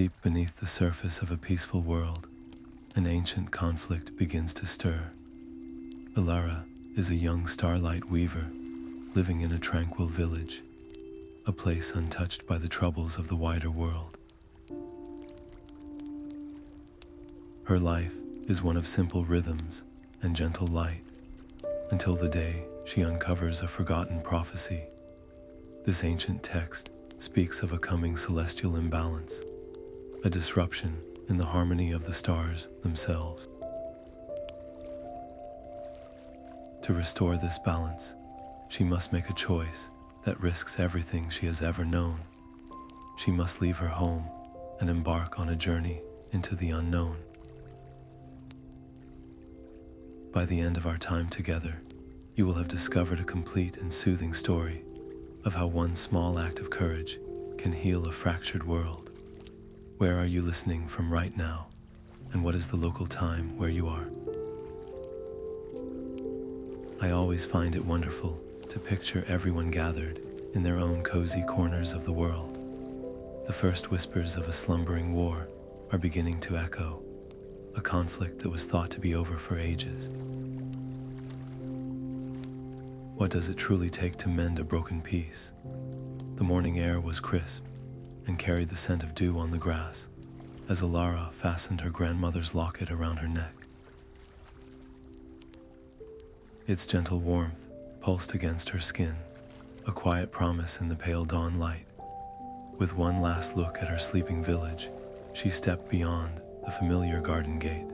Deep beneath the surface of a peaceful world, an ancient conflict begins to stir. Ilara is a young starlight weaver living in a tranquil village, a place untouched by the troubles of the wider world. Her life is one of simple rhythms and gentle light, until the day she uncovers a forgotten prophecy. This ancient text speaks of a coming celestial imbalance, a disruption in the harmony of the stars themselves. To restore this balance, she must make a choice that risks everything she has ever known. She must leave her home and embark on a journey into the unknown. By the end of our time together, you will have discovered a complete and soothing story of how one small act of courage can heal a fractured world. Where are you listening from right now, and what is the local time where you are? I always find it wonderful to picture everyone gathered in their own cozy corners of the world. The first whispers of a slumbering war are beginning to echo, a conflict that was thought to be over for ages. What does it truly take to mend a broken peace? The morning air was crisp and carried the scent of dew on the grass as Ilara fastened her grandmother's locket around her neck. Its gentle warmth pulsed against her skin, a quiet promise in the pale dawn light. With one last look at her sleeping village, she stepped beyond the familiar garden gate.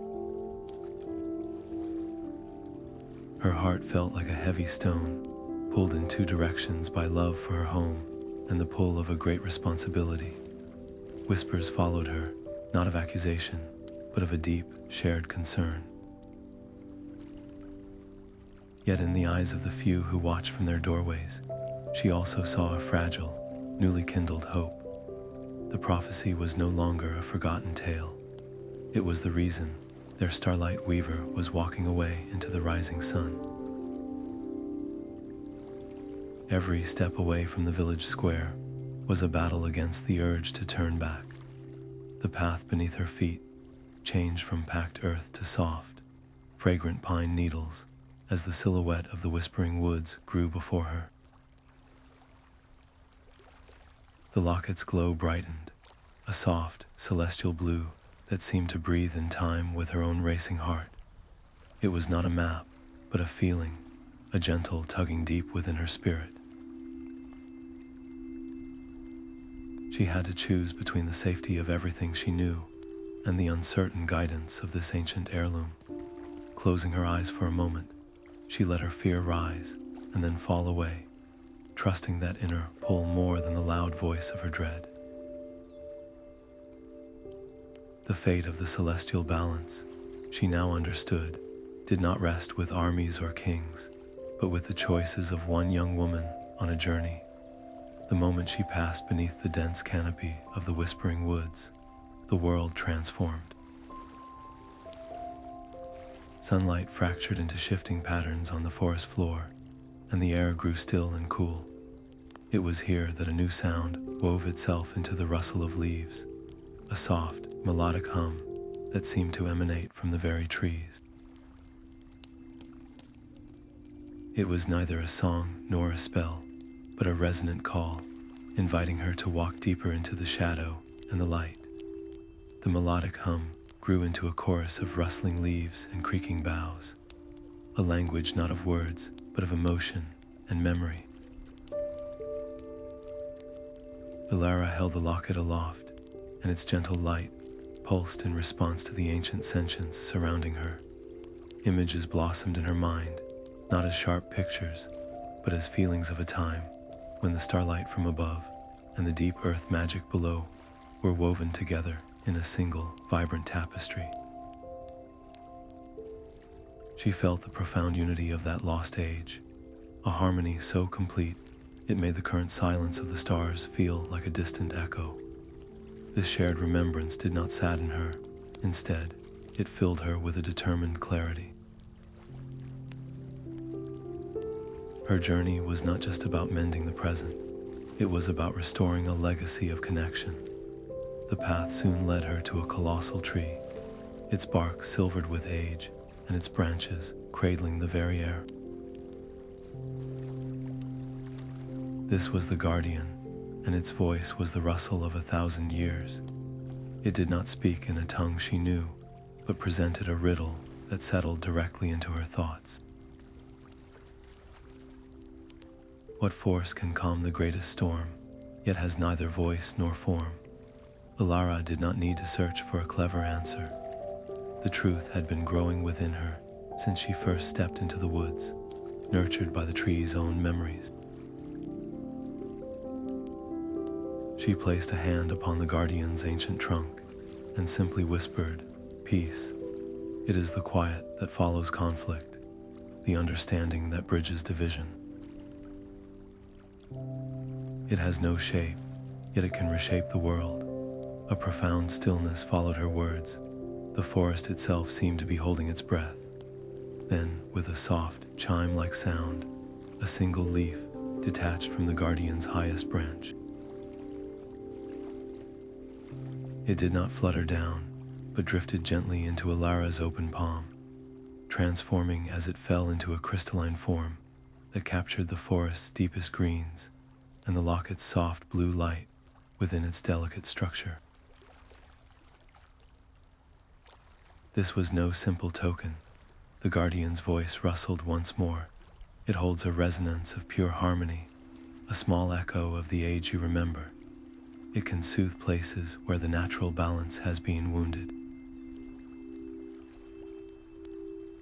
Her heart felt like a heavy stone, pulled in two directions by love for her home and the pull of a great responsibility. Whispers followed her, not of accusation, but of a deep, shared concern. Yet in the eyes of the few who watched from their doorways, she also saw a fragile, newly kindled hope. The prophecy was no longer a forgotten tale. It was the reason their starlight weaver was walking away into the rising sun. Every step away from the village square was a battle against the urge to turn back. The path beneath her feet changed from packed earth to soft, fragrant pine needles as the silhouette of the whispering woods grew before her. The locket's glow brightened, a soft, celestial blue that seemed to breathe in time with her own racing heart. It was not a map, but a feeling, a gentle tugging deep within her spirit. She had to choose between the safety of everything she knew and the uncertain guidance of this ancient heirloom. Closing her eyes for a moment, she let her fear rise and then fall away, trusting that inner pull more than the loud voice of her dread. The fate of the celestial balance, she now understood, did not rest with armies or kings, but with the choices of one young woman on a journey. The moment she passed beneath the dense canopy of the whispering woods, the world transformed. Sunlight fractured into shifting patterns on the forest floor, and the air grew still and cool. It was here that a new sound wove itself into the rustle of leaves, a soft, melodic hum that seemed to emanate from the very trees. It was neither a song nor a spell, but a resonant call, inviting her to walk deeper into the shadow and the light. The melodic hum grew into a chorus of rustling leaves and creaking boughs, a language not of words, but of emotion and memory. Ilara held the locket aloft, and its gentle light pulsed in response to the ancient sentience surrounding her. Images blossomed in her mind, not as sharp pictures, but as feelings of a time when the starlight from above and the deep earth magic below were woven together in a single, vibrant tapestry. She felt the profound unity of that lost age, a harmony so complete it made the current silence of the stars feel like a distant echo. This shared remembrance did not sadden her. Instead, it filled her with a determined clarity. Her journey was not just about mending the present. It was about restoring a legacy of connection. The path soon led her to a colossal tree, its bark silvered with age and its branches cradling the very air. This was the guardian, and its voice was the rustle of 1,000 years. It did not speak in a tongue she knew, but presented a riddle that settled directly into her thoughts. What force can calm the greatest storm, yet has neither voice nor form? Ilara did not need to search for a clever answer. The truth had been growing within her since she first stepped into the woods, nurtured by the tree's own memories. She placed a hand upon the guardian's ancient trunk and simply whispered, "Peace. It is the quiet that follows conflict, the understanding that bridges division." It has no shape, yet it can reshape the world. A profound stillness followed her words. The forest itself seemed to be holding its breath. Then, with a soft, chime-like sound, a single leaf detached from the guardian's highest branch. It did not flutter down, but drifted gently into Ilara's open palm, transforming as it fell into a crystalline form that captured the forest's deepest greens and the locket's soft blue light within its delicate structure. This was no simple token. The guardian's voice rustled once more. It holds a resonance of pure harmony, a small echo of the age you remember. It can soothe places where the natural balance has been wounded.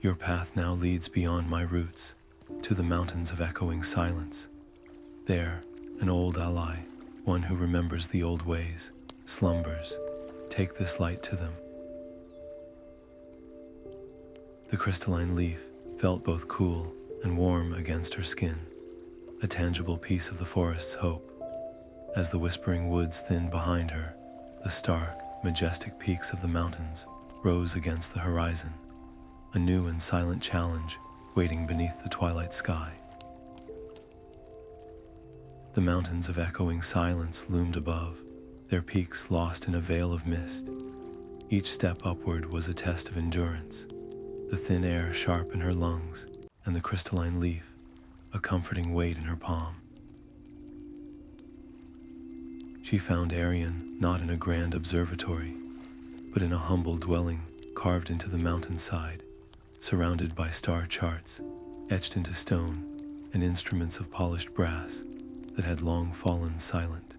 Your path now leads beyond my roots, to the mountains of echoing silence. There, an old ally, one who remembers the old ways, slumbers. Take this light to them. The crystalline leaf felt both cool and warm against her skin, a tangible piece of the forest's hope. As the whispering woods thinned behind her, the stark, majestic peaks of the mountains rose against the horizon, a new and silent challenge waiting beneath the twilight sky. The mountains of echoing silence loomed above, their peaks lost in a veil of mist. Each step upward was a test of endurance, the thin air sharp in her lungs, and the crystalline leaf, a comforting weight in her palm. She found Arian not in a grand observatory, but in a humble dwelling carved into the mountainside, surrounded by star charts, etched into stone, and instruments of polished brass that had long fallen silent.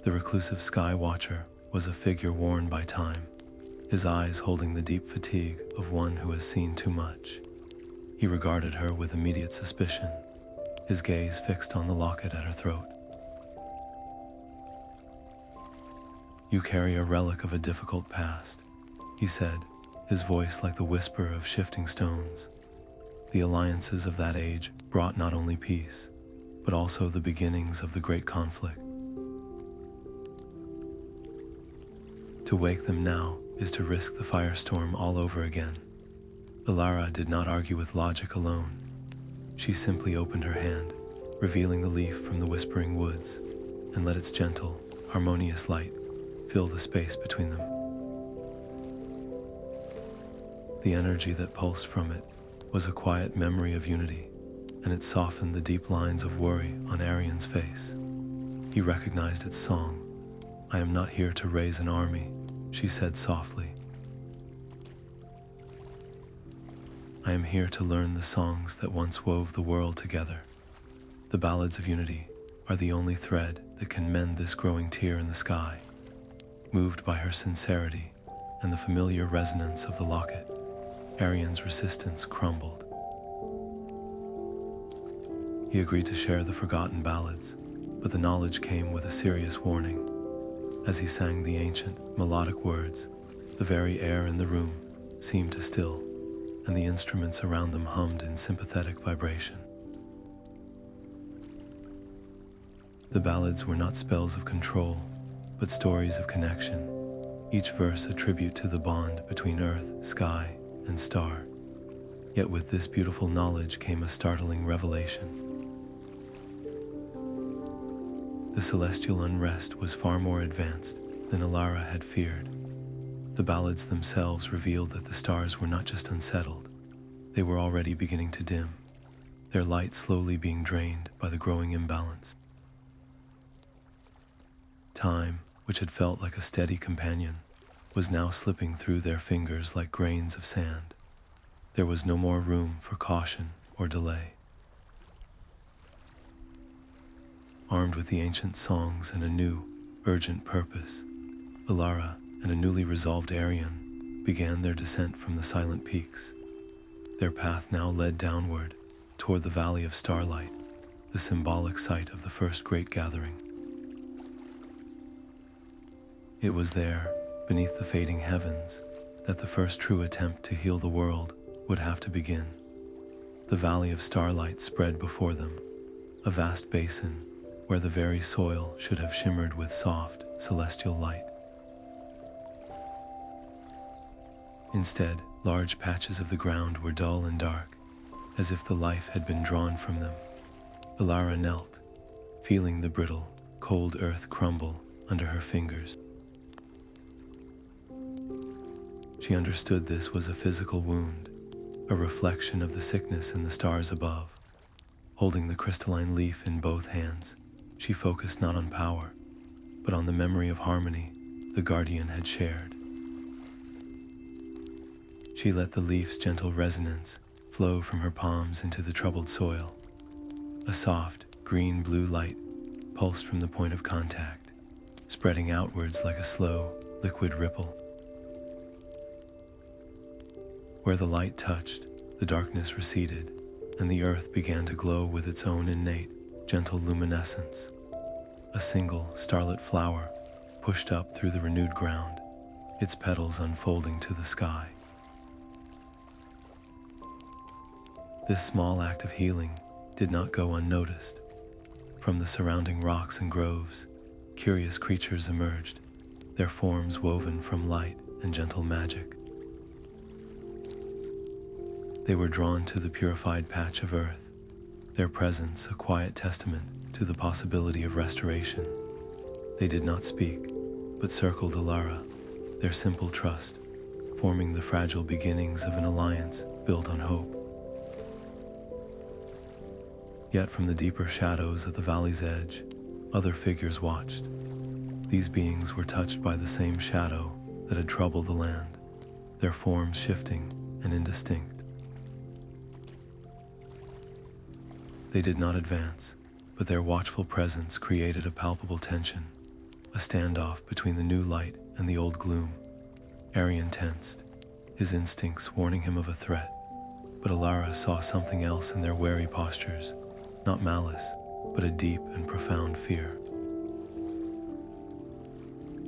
The reclusive sky watcher was a figure worn by time, his eyes holding the deep fatigue of one who has seen too much. He regarded her with immediate suspicion, his gaze fixed on the locket at her throat. "You carry a relic of a difficult past," he said, his voice like the whisper of shifting stones. The alliances of that age brought not only peace, but also the beginnings of the great conflict. To wake them now is to risk the firestorm all over again. Ilara did not argue with logic alone. She simply opened her hand, revealing the leaf from the whispering woods, and let its gentle, harmonious light fill the space between them. The energy that pulsed from it was a quiet memory of unity, and it softened the deep lines of worry on Arian's face. He recognized its song. "I am not here to raise an army," she said softly. "I am here to learn the songs that once wove the world together. The ballads of unity are the only thread that can mend this growing tear in the sky." Moved by her sincerity and the familiar resonance of the locket, Arian's resistance crumbled. He agreed to share the forgotten ballads, but the knowledge came with a serious warning. As he sang the ancient, melodic words, the very air in the room seemed to still, and the instruments around them hummed in sympathetic vibration. The ballads were not spells of control, but stories of connection, each verse a tribute to the bond between earth, sky, and star. Yet with this beautiful knowledge came a startling revelation. The celestial unrest was far more advanced than Alara had feared. The ballads themselves revealed that the stars were not just unsettled, they were already beginning to dim, their light slowly being drained by the growing imbalance. Time, which had felt like a steady companion, was now slipping through their fingers like grains of sand. There was no more room for caution or delay. Armed with the ancient songs and a new, urgent purpose, Alara and a newly resolved Arian began their descent from the silent peaks. Their path now led downward toward the Valley of Starlight, the symbolic site of the first great gathering. It was there, beneath the fading heavens, that the first true attempt to heal the world would have to begin. The Valley of Starlight spread before them, a vast basin where the very soil should have shimmered with soft, celestial light. Instead, large patches of the ground were dull and dark, as if the life had been drawn from them. Alara knelt, feeling the brittle, cold earth crumble under her fingers. She understood this was a physical wound, a reflection of the sickness in the stars above. Holding the crystalline leaf in both hands, she focused not on power, but on the memory of harmony the guardian had shared. She let the leaf's gentle resonance flow from her palms into the troubled soil. A soft, green-blue light pulsed from the point of contact, spreading outwards like a slow, liquid ripple. Where the light touched, the darkness receded, and the earth began to glow with its own innate, gentle luminescence. A single, starlit flower pushed up through the renewed ground, its petals unfolding to the sky. This small act of healing did not go unnoticed. From the surrounding rocks and groves, curious creatures emerged, their forms woven from light and gentle magic. They were drawn to the purified patch of earth, their presence a quiet testament to the possibility of restoration. They did not speak, but circled Alara, their simple trust, forming the fragile beginnings of an alliance built on hope. Yet from the deeper shadows of the valley's edge, other figures watched. These beings were touched by the same shadow that had troubled the land, their forms shifting and indistinct. They did not advance, but their watchful presence created a palpable tension, a standoff between the new light and the old gloom. Arian tensed, his instincts warning him of a threat, but Alara saw something else in their wary postures, not malice, but a deep and profound fear.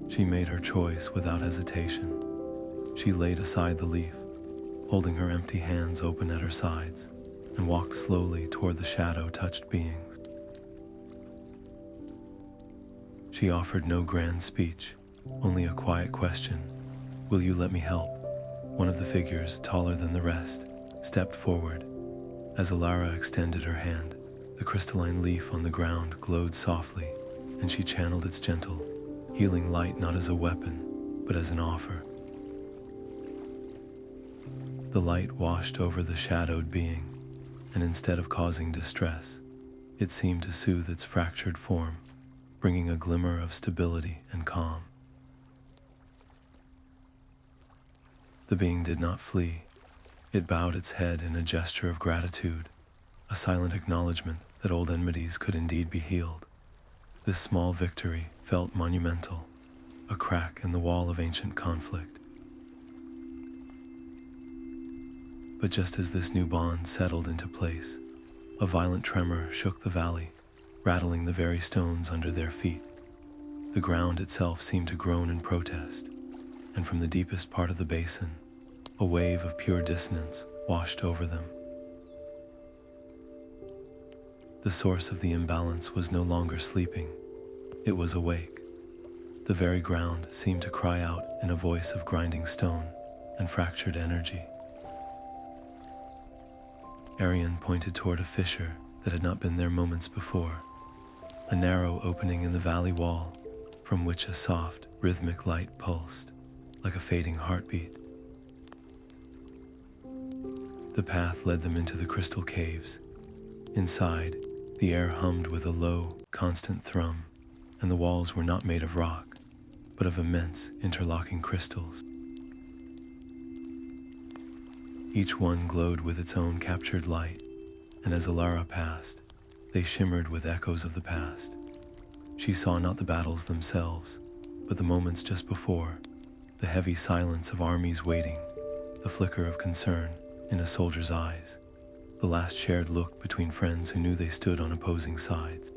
She made her choice without hesitation. She laid aside the leaf, holding her empty hands open at her sides, and walked slowly toward the shadow-touched beings. She offered no grand speech, only a quiet question. "Will you let me help?" One of the figures, taller than the rest, stepped forward. As Alara extended her hand, the crystalline leaf on the ground glowed softly, and she channeled its gentle, healing light not as a weapon, but as an offer. The light washed over the shadowed being, and instead of causing distress, it seemed to soothe its fractured form, bringing a glimmer of stability and calm. The being did not flee. It bowed its head in a gesture of gratitude, a silent acknowledgement that old enmities could indeed be healed. This small victory felt monumental, a crack in the wall of ancient conflict. But just as this new bond settled into place, a violent tremor shook the valley, rattling the very stones under their feet. The ground itself seemed to groan in protest, and from the deepest part of the basin, a wave of pure dissonance washed over them. The source of the imbalance was no longer sleeping, it was awake. The very ground seemed to cry out in a voice of grinding stone and fractured energy. Arian pointed toward a fissure that had not been there moments before. a narrow opening in the valley wall from which a soft, rhythmic light pulsed, like a fading heartbeat. The path led them into the crystal caves. Inside, the air hummed with a low, constant thrum, and the walls were not made of rock, but of immense, interlocking crystals. Each one glowed with its own captured light, and as Alara passed, they shimmered with echoes of the past. She saw not the battles themselves, but the moments just before, the heavy silence of armies waiting, the flicker of concern in a soldier's eyes, the last shared look between friends who knew they stood on opposing sides.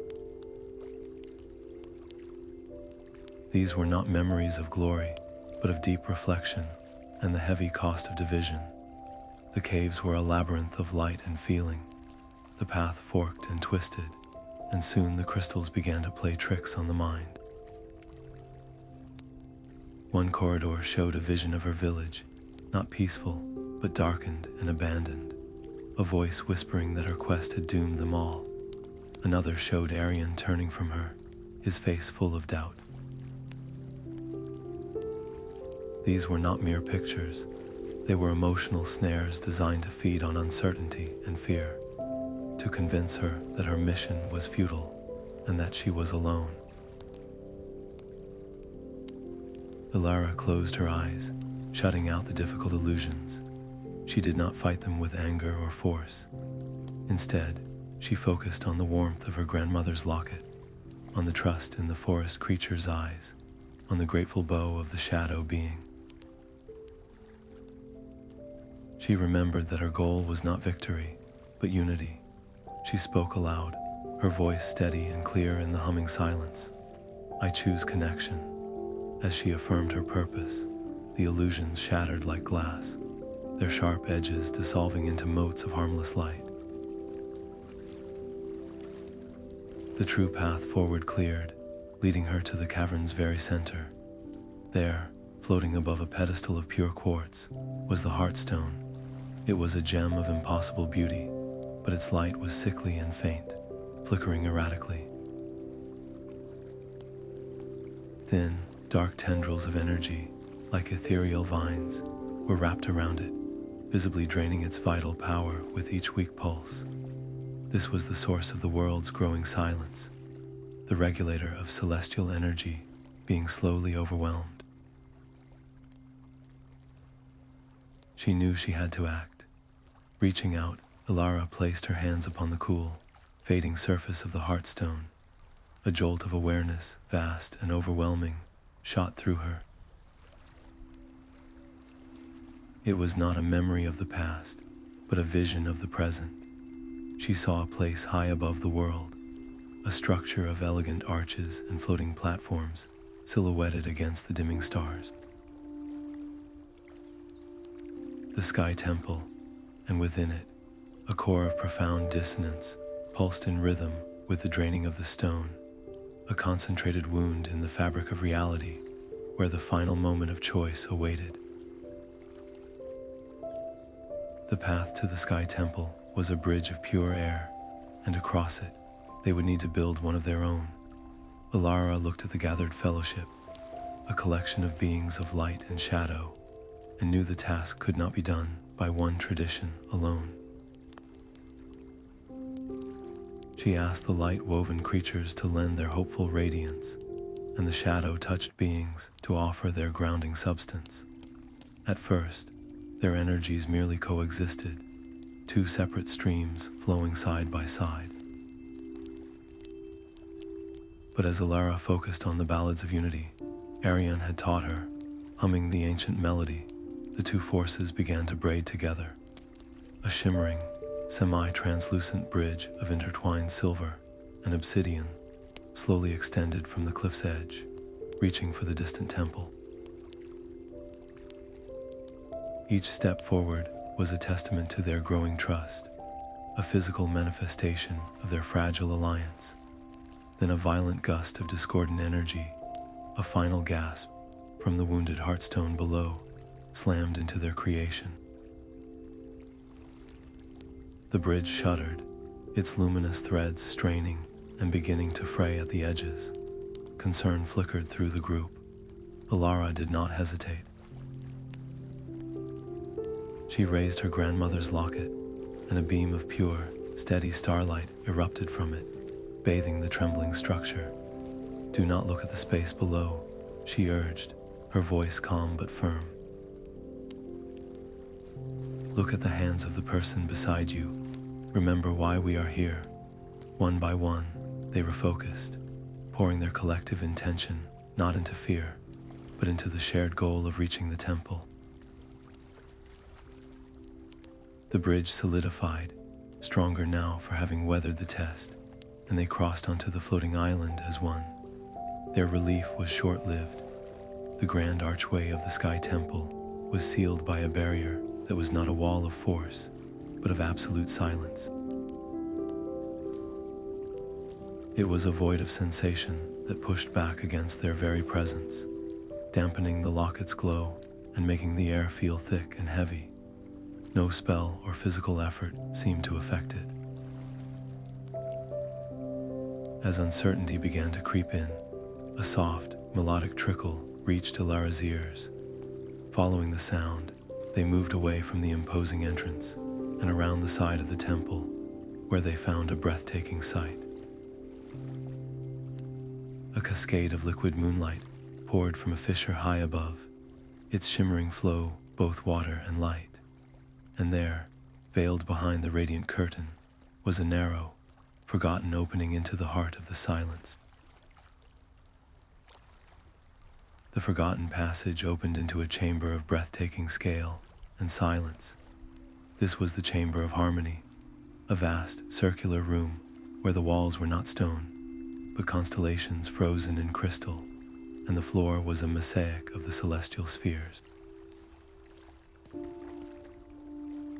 These were not memories of glory, but of deep reflection and the heavy cost of division. The caves were a labyrinth of light and feeling. The path forked and twisted, and soon the crystals began to play tricks on the mind. One corridor showed a vision of her village, not peaceful, but darkened and abandoned, a voice whispering that her quest had doomed them all. Another showed Arian turning from her, his face full of doubt. These were not mere pictures. They were emotional snares designed to feed on uncertainty and fear, to convince her that her mission was futile and that she was alone. Alara closed her eyes, shutting out the difficult illusions. She did not fight them with anger or force. Instead, she focused on the warmth of her grandmother's locket, on the trust in the forest creature's eyes, on the grateful bow of the shadow being. She remembered that her goal was not victory, but unity. She spoke aloud, her voice steady and clear in the humming silence. "I choose connection." As she affirmed her purpose, the illusions shattered like glass, their sharp edges dissolving into motes of harmless light. The true path forward cleared, leading her to the cavern's very center. There, floating above a pedestal of pure quartz, was the Heartstone. It was a gem of impossible beauty, but its light was sickly and faint, flickering erratically. Thin, dark tendrils of energy, like ethereal vines, were wrapped around it, visibly draining its vital power with each weak pulse. This was the source of the world's growing silence, the regulator of celestial energy being slowly overwhelmed. She knew she had to act. Reaching out, Alara placed her hands upon the cool, fading surface of the Heartstone. A jolt of awareness, vast and overwhelming, shot through her. It was not a memory of the past, but a vision of the present. She saw a place high above the world, a structure of elegant arches and floating platforms silhouetted against the dimming stars. The Sky Temple, and within it, a core of profound dissonance pulsed in rhythm with the draining of the stone, a concentrated wound in the fabric of reality where the final moment of choice awaited. The path to the Sky Temple was a bridge of pure air, and across it, they would need to build one of their own. Alara looked at the gathered fellowship, a collection of beings of light and shadow, and knew the task could not be done by one tradition alone. She asked the light-woven creatures to lend their hopeful radiance, and the shadow-touched beings to offer their grounding substance. At first, their energies merely coexisted, two separate streams flowing side by side. But as Alara focused on the ballads of unity Arian had taught her, humming the ancient melody, the two forces began to braid together. A shimmering, semi-translucent bridge of intertwined silver and obsidian slowly extended from the cliff's edge, reaching for the distant temple. Each step forward was a testament to their growing trust, a physical manifestation of their fragile alliance. Then a violent gust of discordant energy, a final gasp from the wounded Heartstone below, slammed into their creation. The bridge shuddered, its luminous threads straining and beginning to fray at the edges. Concern flickered through the group. Ilara did not hesitate. She raised her grandmother's locket, and a beam of pure, steady starlight erupted from it, bathing the trembling structure. "Do not look at the space below," she urged, her voice calm but firm. "Look at the hands of the person beside you. Remember why we are here." One by one, they refocused, pouring their collective intention not into fear, but into the shared goal of reaching the temple. The bridge solidified, stronger now for having weathered the test, and they crossed onto the floating island as one. Their relief was short-lived. The grand archway of the Sky Temple was sealed by a barrier that was not a wall of force, but of absolute silence. It was a void of sensation that pushed back against their very presence, dampening the locket's glow and making the air feel thick and heavy. No spell or physical effort seemed to affect it. As uncertainty began to creep in, a soft, melodic trickle reached Ilara's ears. Following the sound, they moved away from the imposing entrance and around the side of the temple, where they found a breathtaking sight. A cascade of liquid moonlight poured from a fissure high above, its shimmering flow both water and light. And there, veiled behind the radiant curtain, was a narrow, forgotten opening into the heart of the silence. The forgotten passage opened into a chamber of breathtaking scale and silence. This was the Chamber of Harmony, a vast, circular room where the walls were not stone, but constellations frozen in crystal, and the floor was a mosaic of the celestial spheres.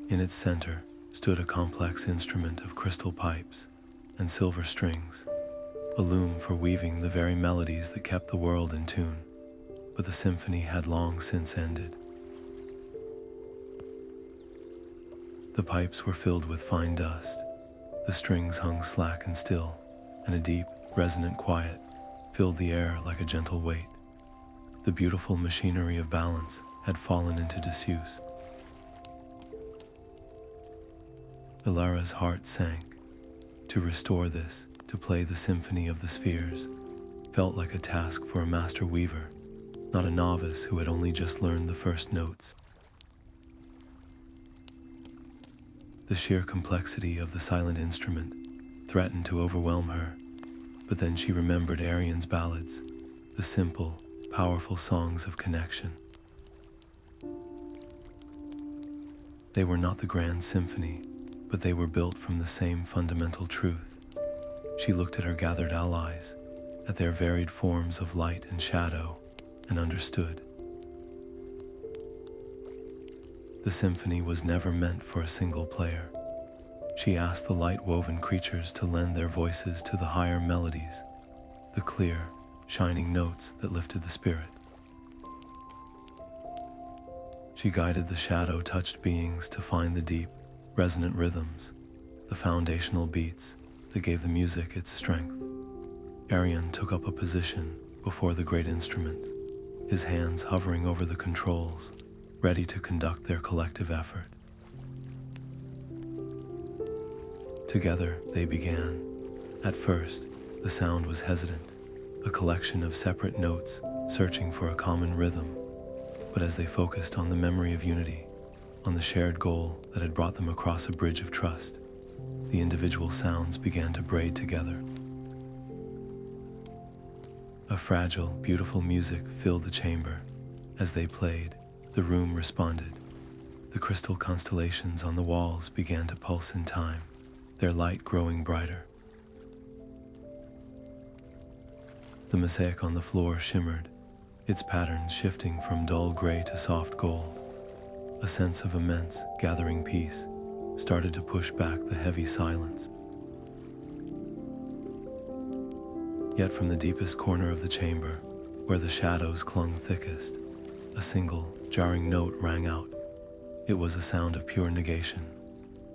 In its center stood a complex instrument of crystal pipes and silver strings, a loom for weaving the very melodies that kept the world in tune, but the symphony had long since ended. The pipes were filled with fine dust, the strings hung slack and still, and a deep, resonant quiet filled the air like a gentle weight. The beautiful machinery of balance had fallen into disuse. Ilara's heart sank. To restore this, to play the symphony of the spheres, felt like a task for a master weaver, not a novice who had only just learned the first notes. The sheer complexity of the silent instrument threatened to overwhelm her, but then she remembered Arian's ballads, the simple, powerful songs of connection. They were not the grand symphony, but they were built from the same fundamental truth. She looked at her gathered allies, at their varied forms of light and shadow, and understood. The symphony was never meant for a single player. She asked the light-woven creatures to lend their voices to the higher melodies, the clear, shining notes that lifted the spirit. She guided the shadow-touched beings to find the deep, resonant rhythms, the foundational beats that gave the music its strength. Arian took up a position before the great instrument, his hands hovering over the controls, ready to conduct their collective effort. Together they began. At first, the sound was hesitant, a collection of separate notes searching for a common rhythm. But as they focused on the memory of unity, on the shared goal that had brought them across a bridge of trust, the individual sounds began to braid together. A fragile, beautiful music filled the chamber. As they played, the room responded. The crystal constellations on the walls began to pulse in time, their light growing brighter. The mosaic on the floor shimmered, its patterns shifting from dull gray to soft gold. A sense of immense, gathering peace started to push back the heavy silence. Yet from the deepest corner of the chamber, where the shadows clung thickest, a single, jarring note rang out. It was a sound of pure negation,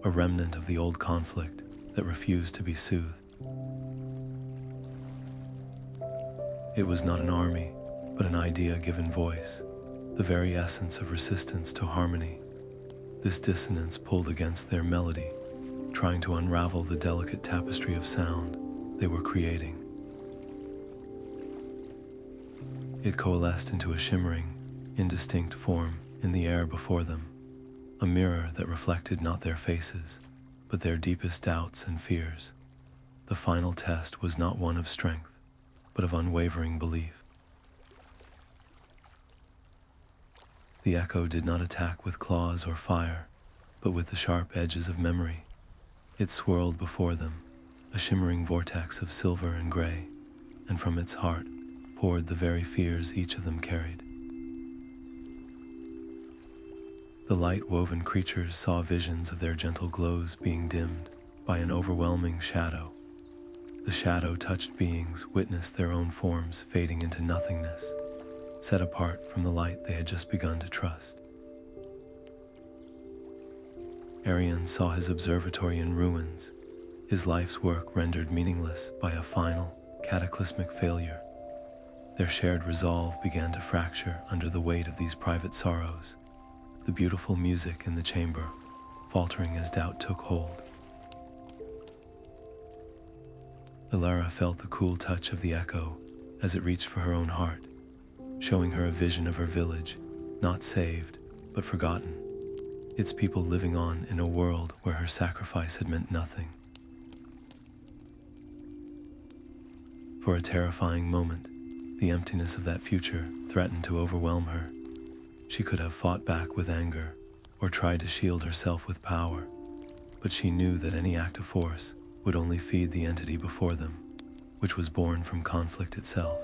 a remnant of the old conflict that refused to be soothed. It was not an army, but an idea given voice, the very essence of resistance to harmony. This dissonance pulled against their melody, trying to unravel the delicate tapestry of sound they were creating. It coalesced into a shimmering, indistinct form in the air before them, a mirror that reflected not their faces, but their deepest doubts and fears. The final test was not one of strength, but of unwavering belief. The echo did not attack with claws or fire, but with the sharp edges of memory. It swirled before them, a shimmering vortex of silver and gray, and from its heart poured the very fears each of them carried. The light-woven creatures saw visions of their gentle glows being dimmed by an overwhelming shadow. The shadow-touched beings witnessed their own forms fading into nothingness, set apart from the light they had just begun to trust. Arian saw his observatory in ruins, his life's work rendered meaningless by a final, cataclysmic failure. Their shared resolve began to fracture under the weight of these private sorrows, the beautiful music in the chamber faltering as doubt took hold. Ilara felt the cool touch of the echo as it reached for her own heart, showing her a vision of her village, not saved, but forgotten, its people living on in a world where her sacrifice had meant nothing. For a terrifying moment, the emptiness of that future threatened to overwhelm her. She could have fought back with anger or tried to shield herself with power, but she knew that any act of force would only feed the entity before them, which was born from conflict itself.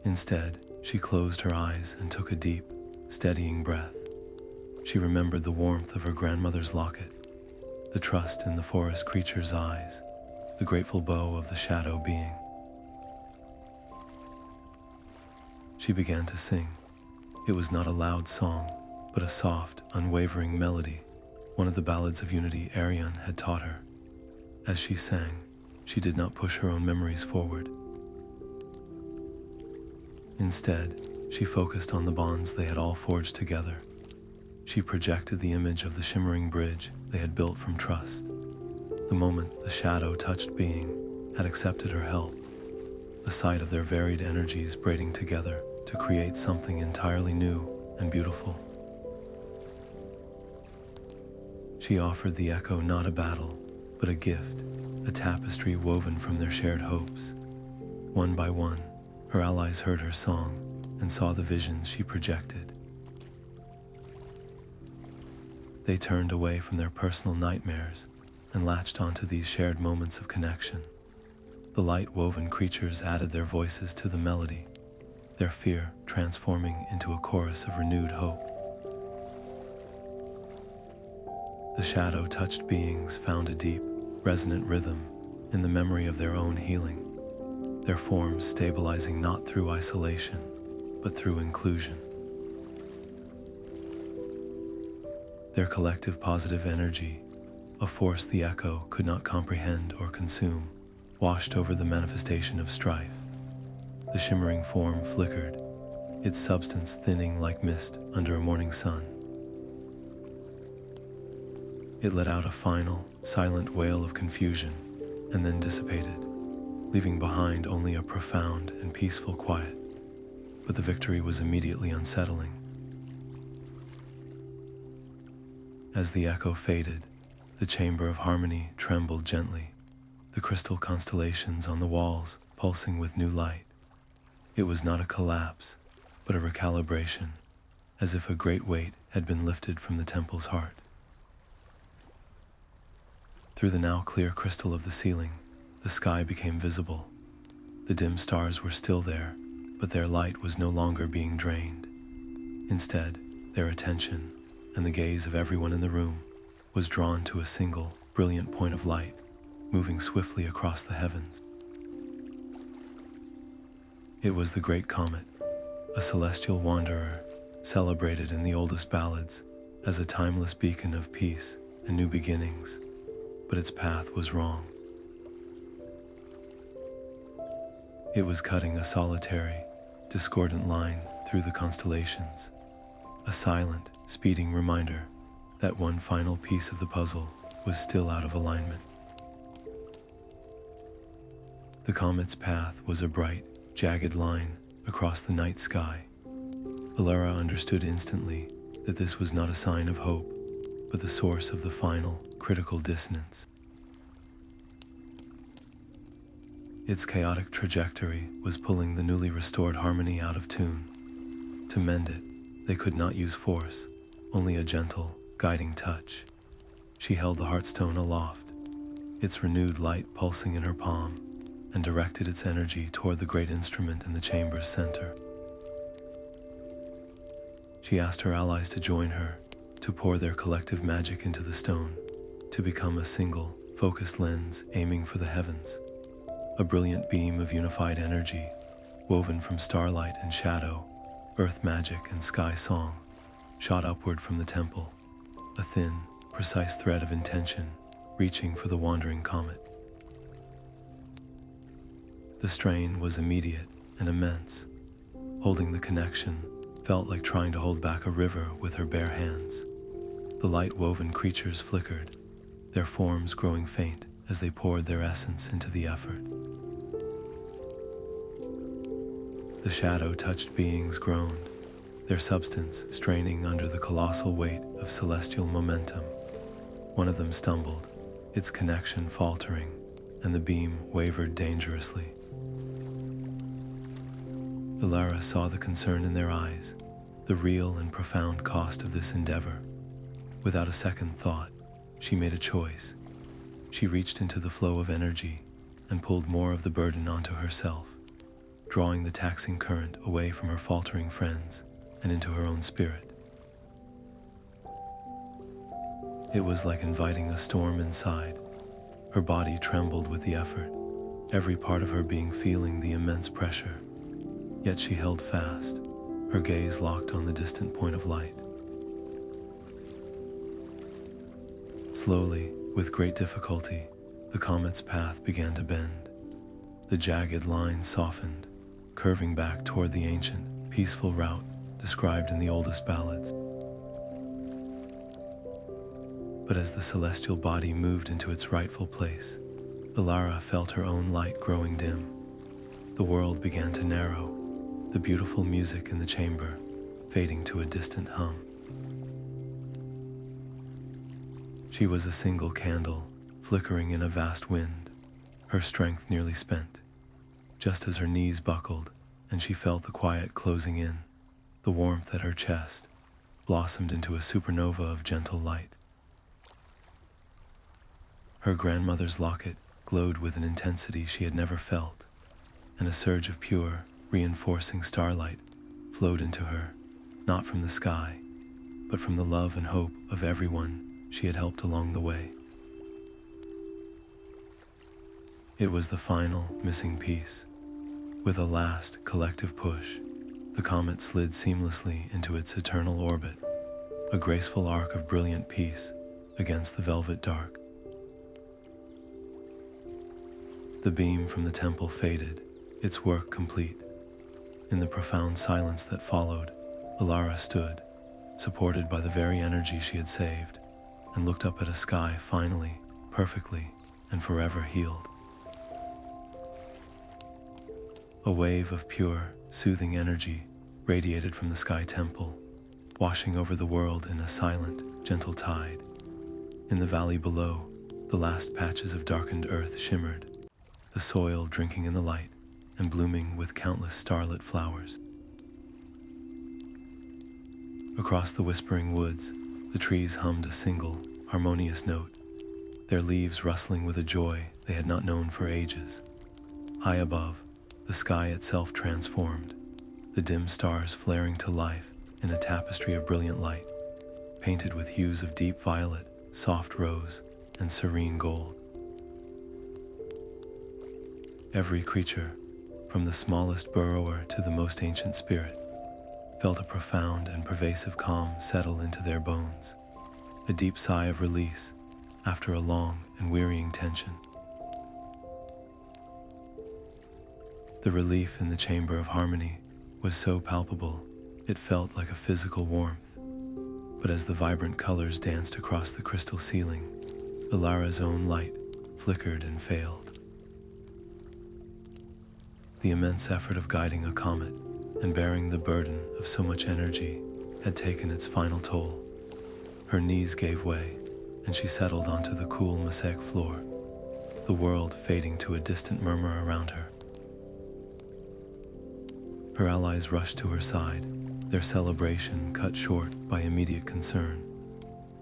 Instead, she closed her eyes and took a deep, steadying breath. She remembered the warmth of her grandmother's locket, the trust in the forest creature's eyes, the grateful bow of the shadow being. She began to sing. It was not a loud song, but a soft, unwavering melody, one of the ballads of unity Arian had taught her. As she sang, she did not push her own memories forward. Instead, she focused on the bonds they had all forged together. She projected the image of the shimmering bridge they had built from trust. The moment the shadow-touched being had accepted her help, the sight of their varied energies braiding together to create something entirely new and beautiful. She offered the echo not a battle, but a gift, a tapestry woven from their shared hopes. One by one, her allies heard her song and saw the visions she projected. They turned away from their personal nightmares and latched onto these shared moments of connection. The light-woven creatures added their voices to the melody, their fear transforming into a chorus of renewed hope. The shadow-touched beings found a deep, resonant rhythm in the memory of their own healing, their forms stabilizing not through isolation, but through inclusion. Their collective positive energy, a force the echo could not comprehend or consume, washed over the manifestation of strife. The shimmering form flickered, its substance thinning like mist under a morning sun. It let out a final, silent wail of confusion and then dissipated, leaving behind only a profound and peaceful quiet. But the victory was immediately unsettling. As the echo faded, the chamber of harmony trembled gently, the crystal constellations on the walls pulsing with new light. It was not a collapse, but a recalibration, as if a great weight had been lifted from the temple's heart. Through the now clear crystal of the ceiling, the sky became visible. The dim stars were still there, but their light was no longer being drained. Instead, their attention, and the gaze of everyone in the room, was drawn to a single, brilliant point of light, moving swiftly across the heavens. It was the great Comet, a celestial wanderer, celebrated in the oldest ballads as a timeless beacon of peace and new beginnings, but its path was wrong. It was cutting a solitary, discordant line through the constellations, a silent, speeding reminder that one final piece of the puzzle was still out of alignment. The comet's path was a bright, jagged line across the night sky. Alara understood instantly that this was not a sign of hope, but the source of the final, critical dissonance. Its chaotic trajectory was pulling the newly restored harmony out of tune. To mend it, they could not use force, only a gentle, guiding touch. She held the Heartstone aloft, its renewed light pulsing in her palm, and directed its energy toward the great instrument in the chamber's center. She asked her allies to join her, to pour their collective magic into the stone, to become a single, focused lens aiming for the heavens. A brilliant beam of unified energy, woven from starlight and shadow, earth magic and sky song, shot upward from the temple, a thin, precise thread of intention, reaching for the wandering comet. The strain was immediate and immense. Holding the connection felt like trying to hold back a river with her bare hands. The light-woven creatures flickered, their forms growing faint as they poured their essence into the effort. The shadow-touched beings groaned, their substance straining under the colossal weight of celestial momentum. One of them stumbled, its connection faltering, and the beam wavered dangerously. Alara saw the concern in their eyes, the real and profound cost of this endeavor. Without a second thought, she made a choice. She reached into the flow of energy and pulled more of the burden onto herself, drawing the taxing current away from her faltering friends and into her own spirit. It was like inviting a storm inside. Her body trembled with the effort, every part of her being feeling the immense pressure. Yet she held fast, her gaze locked on the distant point of light. Slowly, with great difficulty, the comet's path began to bend. The jagged line softened, curving back toward the ancient, peaceful route described in the oldest ballads. But as the celestial body moved into its rightful place, Alara felt her own light growing dim. The world began to narrow, the beautiful music in the chamber fading to a distant hum. She was a single candle, flickering in a vast wind, her strength nearly spent. Just as her knees buckled and she felt the quiet closing in, the warmth at her chest blossomed into a supernova of gentle light. Her grandmother's locket glowed with an intensity she had never felt, and a surge of pure, reinforcing starlight flowed into her, not from the sky, but from the love and hope of everyone she had helped along the way. It was the final, missing piece. With a last, collective push, the comet slid seamlessly into its eternal orbit, a graceful arc of brilliant peace against the velvet dark. The beam from the temple faded, its work complete. In the profound silence that followed, Alara stood, supported by the very energy she had saved, and looked up at a sky finally, perfectly, and forever healed. A wave of pure, soothing energy radiated from the sky temple, washing over the world in a silent, gentle tide. In the valley below, the last patches of darkened earth shimmered, the soil drinking in the light and blooming with countless starlit flowers. Across the whispering woods, the trees hummed a single, harmonious note, their leaves rustling with a joy they had not known for ages. High above, the sky itself transformed, the dim stars flaring to life in a tapestry of brilliant light, painted with hues of deep violet, soft rose, and serene gold. Every creature, from the smallest burrower to the most ancient spirit, felt a profound and pervasive calm settle into their bones, a deep sigh of release after a long and wearying tension. The relief in the Chamber of Harmony was so palpable, it felt like a physical warmth. But as the vibrant colors danced across the crystal ceiling, Ilara's own light flickered and failed. The immense effort of guiding a comet and bearing the burden of so much energy had taken its final toll. Her knees gave way, and she settled onto the cool mosaic floor, the world fading to a distant murmur around her. Her allies rushed to her side, their celebration cut short by immediate concern.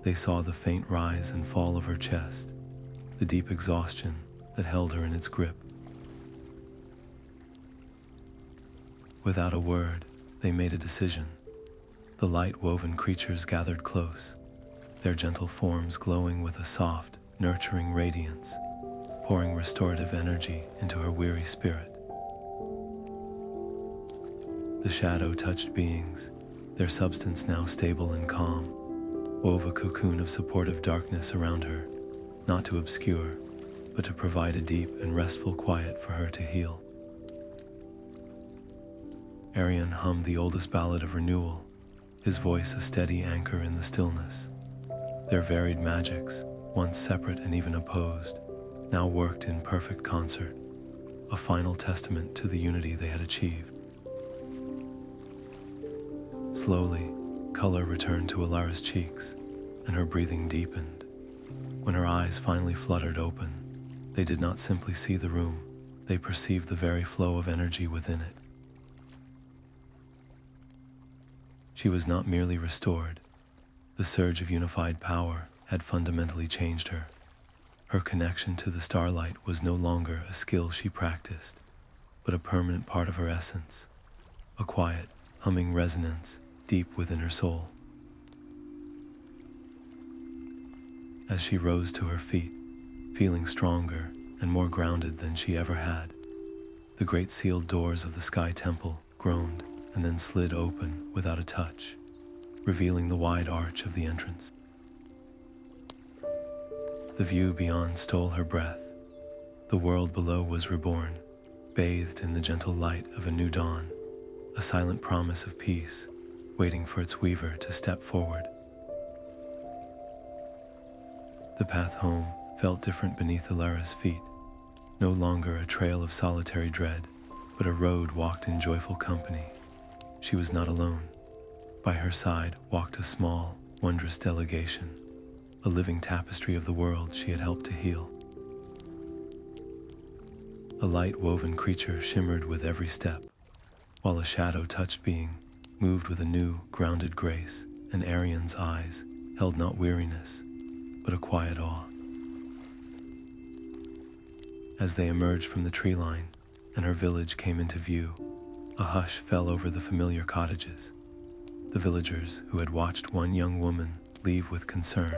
They saw the faint rise and fall of her chest, the deep exhaustion that held her in its grip. Without a word, they made a decision. The light-woven creatures gathered close, their gentle forms glowing with a soft, nurturing radiance, pouring restorative energy into her weary spirit. The shadow-touched beings, their substance now stable and calm, wove a cocoon of supportive darkness around her, not to obscure, but to provide a deep and restful quiet for her to heal. Arion hummed the oldest ballad of renewal, his voice a steady anchor in the stillness. Their varied magics, once separate and even opposed, now worked in perfect concert, a final testament to the unity they had achieved. Slowly, color returned to Ilara's cheeks, and her breathing deepened. When her eyes finally fluttered open, they did not simply see the room, they perceived the very flow of energy within it. She was not merely restored. The surge of unified power had fundamentally changed her. Her connection to the starlight was no longer a skill she practiced, but a permanent part of her essence, a quiet, humming resonance deep within her soul. As she rose to her feet, feeling stronger and more grounded than she ever had, the great sealed doors of the Sky Temple groaned and then slid open without a touch, revealing the wide arch of the entrance. The view beyond stole her breath. The world below was reborn, bathed in the gentle light of a new dawn, a silent promise of peace, waiting for its weaver to step forward. The path home felt different beneath Ilara's feet, no longer a trail of solitary dread, but a road walked in joyful company. She was not alone. By her side walked a small, wondrous delegation, a living tapestry of the world she had helped to heal. A light-woven creature shimmered with every step, while a shadow-touched being moved with a new, grounded grace, and Arion's eyes held not weariness, but a quiet awe. As they emerged from the tree line and her village came into view, a hush fell over the familiar cottages. The villagers who had watched one young woman leave with concern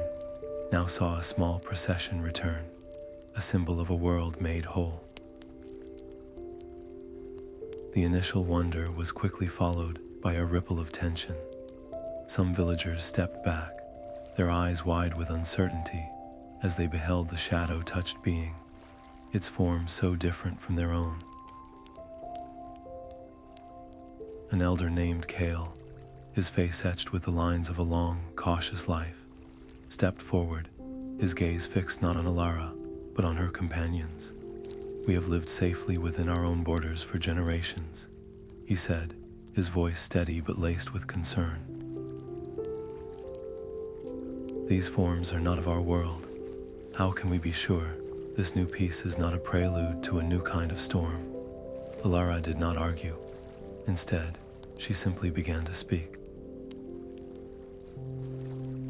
now saw a small procession return, a symbol of a world made whole. The initial wonder was quickly followed by a ripple of tension. Some villagers stepped back, their eyes wide with uncertainty, as they beheld the shadow-touched being, its form so different from their own. An elder named Kale, his face etched with the lines of a long, cautious life, stepped forward, his gaze fixed not on Ilara, but on her companions. "We have lived safely within our own borders for generations," he said, his voice steady but laced with concern. "These forms are not of our world. How can we be sure this new peace is not a prelude to a new kind of storm?" Ilara did not argue. Instead, she simply began to speak.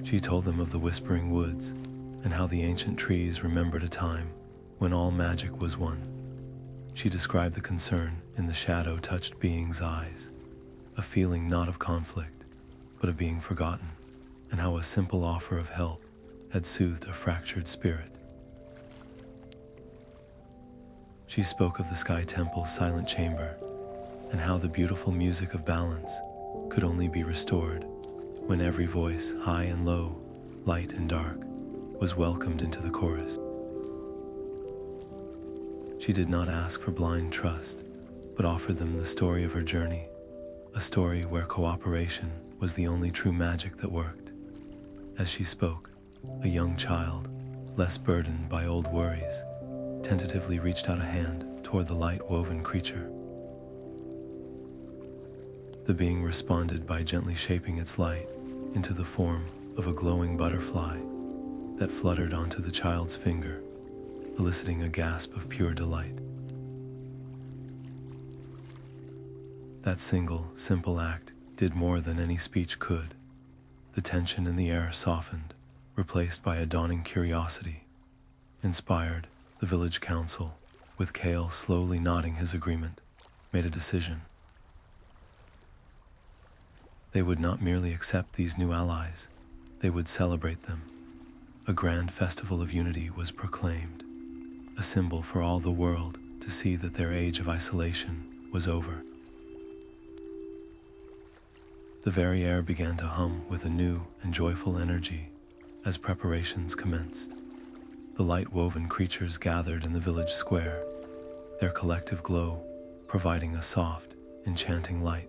She told them of the Whispering Woods and how the ancient trees remembered a time when all magic was one. She described the concern in the shadow-touched being's eyes, a feeling not of conflict, but of being forgotten, and how a simple offer of help had soothed a fractured spirit. She spoke of the Sky Temple's silent chamber, and how the beautiful music of balance could only be restored when every voice, high and low, light and dark, was welcomed into the chorus. She did not ask for blind trust, but offered them the story of her journey, a story where cooperation was the only true magic that worked. As she spoke, a young child, less burdened by old worries, tentatively reached out a hand toward the light-woven creature. The being responded by gently shaping its light into the form of a glowing butterfly that fluttered onto the child's finger, eliciting a gasp of pure delight. That single, simple act did more than any speech could. The tension in the air softened, replaced by a dawning curiosity. Inspired, the village council, with Kale slowly nodding his agreement, made a decision. They would not merely accept these new allies, they would celebrate them. A grand festival of unity was proclaimed, a symbol for all the world to see that their age of isolation was over. The very air began to hum with a new and joyful energy as preparations commenced. The light-woven creatures gathered in the village square, their collective glow providing a soft, enchanting light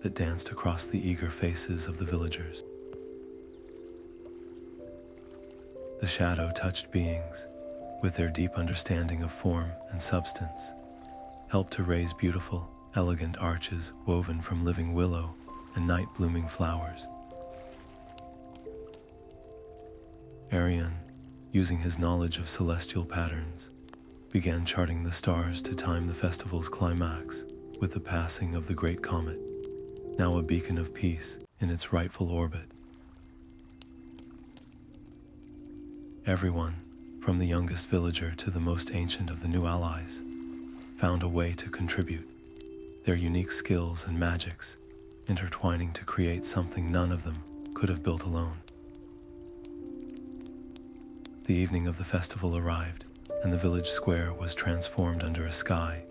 that danced across the eager faces of the villagers. The shadow-touched beings, with their deep understanding of form and substance, helped to raise beautiful, elegant arches woven from living willow and night-blooming flowers. Arian, using his knowledge of celestial patterns, began charting the stars to time the festival's climax with the passing of the great comet, now a beacon of peace in its rightful orbit. Everyone, from the youngest villager to the most ancient of the new allies, found a way to contribute, their unique skills and magics intertwining to create something none of them could have built alone. The evening of the festival arrived, and the village square was transformed under a sky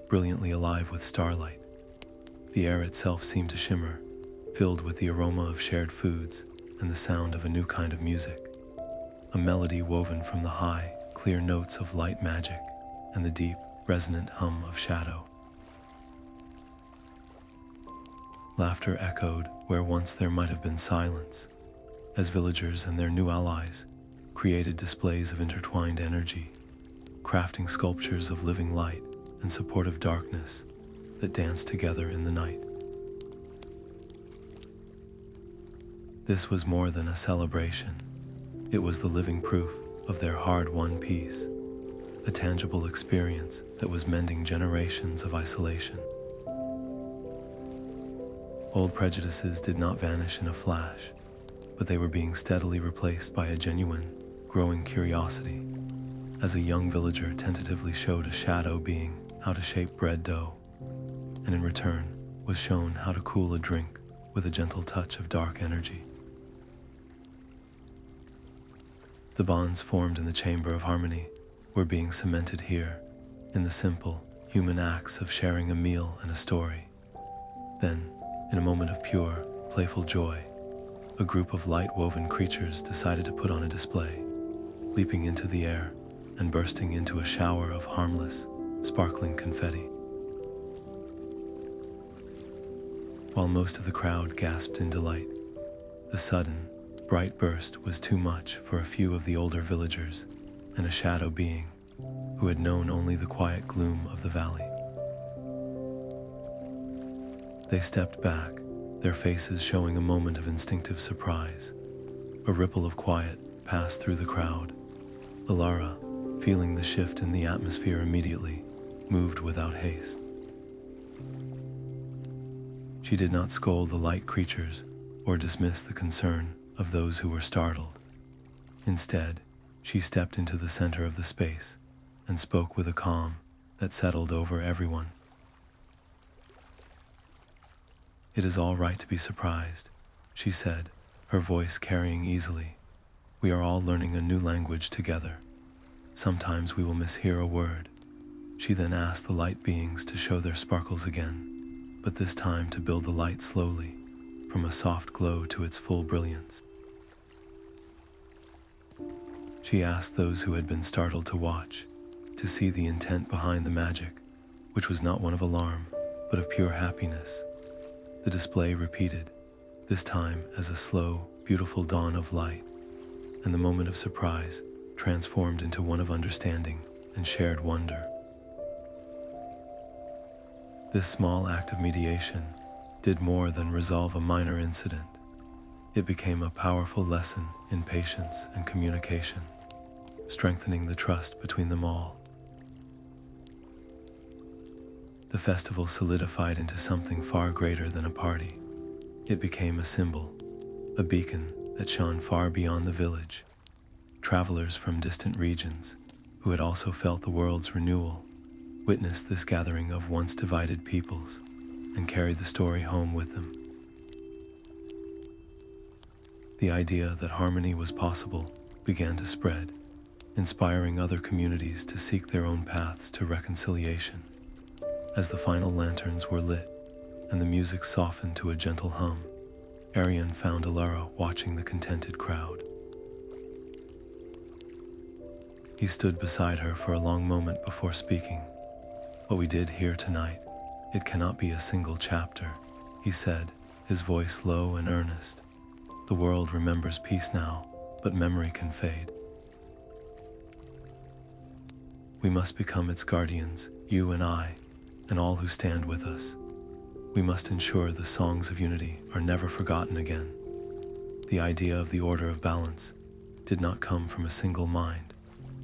brilliantly alive with starlight. The air itself seemed to shimmer, filled with the aroma of shared foods and the sound of a new kind of music, a melody woven from the high, clear notes of light magic and the deep, resonant hum of shadow. Laughter echoed where once there might have been silence, as villagers and their new allies created displays of intertwined energy, crafting sculptures of living light and supportive darkness that danced together in the night. This was more than a celebration. It was the living proof of their hard-won peace, a tangible experience that was mending generations of isolation. Old prejudices did not vanish in a flash, but they were being steadily replaced by a genuine, growing curiosity, as a young villager tentatively showed a shadow being how to shape bread dough, and in return was shown how to cool a drink with a gentle touch of dark energy. The bonds formed in the Chamber of Harmony were being cemented here, in the simple, human acts of sharing a meal and a story. Then, in a moment of pure, playful joy, a group of light-woven creatures decided to put on a display, leaping into the air and bursting into a shower of harmless, sparkling confetti. While most of the crowd gasped in delight, the sudden, bright burst was too much for a few of the older villagers and a shadow being who had known only the quiet gloom of the valley. They stepped back, their faces showing a moment of instinctive surprise. A ripple of quiet passed through the crowd. Alara, feeling the shift in the atmosphere immediately, moved without haste. She did not scold the light creatures or dismiss the concern of those who were startled. Instead, she stepped into the center of the space and spoke with a calm that settled over everyone. "It is all right to be surprised," she said, her voice carrying easily. "We are all learning a new language together. Sometimes we will mishear a word." She then asked the light beings to show their sparkles again, but this time to build the light slowly, from a soft glow to its full brilliance. She asked those who had been startled to watch, to see the intent behind the magic, which was not one of alarm, but of pure happiness. The display repeated, this time as a slow, beautiful dawn of light, and the moment of surprise transformed into one of understanding and shared wonder. This small act of mediation did more than resolve a minor incident. It became a powerful lesson in patience and communication, strengthening the trust between them all. The festival solidified into something far greater than a party. It became a symbol, a beacon that shone far beyond the village. Travelers from distant regions, who had also felt the world's renewal, witnessed this gathering of once divided peoples and carried the story home with them. The idea that harmony was possible began to spread, inspiring other communities to seek their own paths to reconciliation. As the final lanterns were lit and the music softened to a gentle hum, Arian found Alara watching the contented crowd. He stood beside her for a long moment before speaking. What we did here tonight, it cannot be a single chapter, he said, his voice low and earnest. The world remembers peace now, but memory can fade. We must become its guardians, you and I, and all who stand with us. We must ensure the songs of unity are never forgotten again. The idea of the order of balance did not come from a single mind,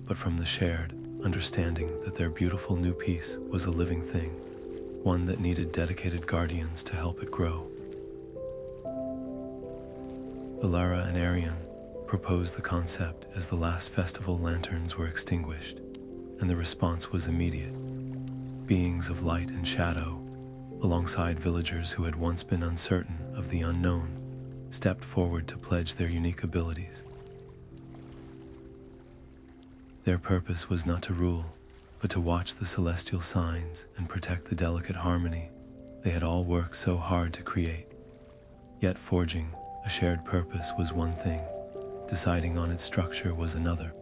but from the shared understanding that their beautiful new piece was a living thing, one that needed dedicated guardians to help it grow. Alara and Arian proposed the concept as the last festival lanterns were extinguished, and the response was immediate. Beings of light and shadow, alongside villagers who had once been uncertain of the unknown, stepped forward to pledge their unique abilities. Their purpose was not to rule, but to watch the celestial signs and protect the delicate harmony they had all worked so hard to create. Yet forging a shared purpose was one thing, deciding on its structure was another.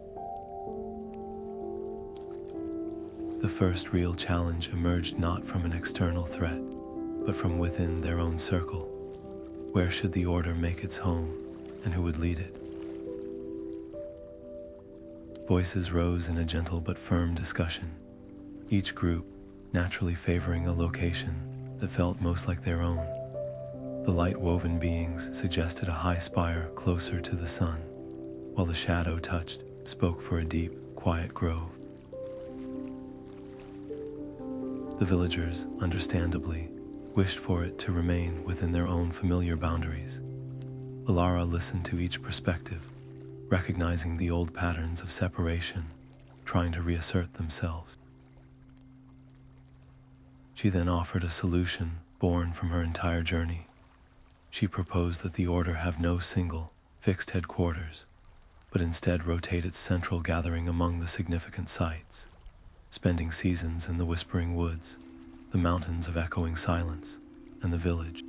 The first real challenge emerged not from an external threat, but from within their own circle. Where should the order make its home, and who would lead it? Voices rose in a gentle but firm discussion, each group naturally favoring a location that felt most like their own. The light-woven beings suggested a high spire closer to the sun, while the shadow-touched spoke for a deep, quiet grove. The villagers, understandably, wished for it to remain within their own familiar boundaries. Alara listened to each perspective, recognizing the old patterns of separation, trying to reassert themselves. She then offered a solution born from her entire journey. She proposed that the order have no single, fixed headquarters, but instead rotate its central gathering among the significant sites, spending seasons in the whispering woods, the mountains of echoing silence, and the village.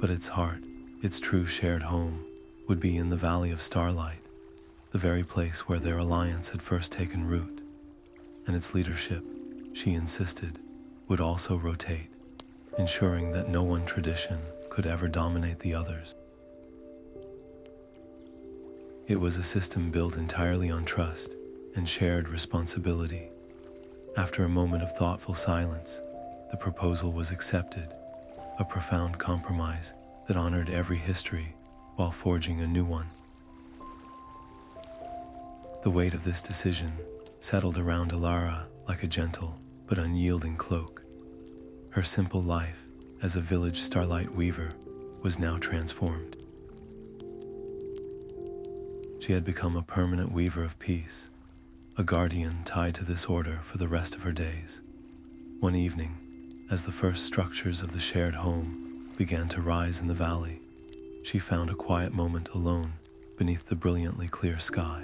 But its heart, its true shared home, would be in the Valley of Starlight, the very place where their alliance had first taken root, and its leadership, she insisted, would also rotate, ensuring that no one tradition could ever dominate the others. It was a system built entirely on trust and shared responsibility. After a moment of thoughtful silence, the proposal was accepted, a profound compromise that honored every history while forging a new one. The weight of this decision settled around Alara like a gentle but unyielding cloak. Her simple life as a village starlight weaver was now transformed. She had become a permanent weaver of peace, a guardian tied to this order for the rest of her days. One evening, as the first structures of the shared home began to rise in the valley, she found a quiet moment alone beneath the brilliantly clear sky.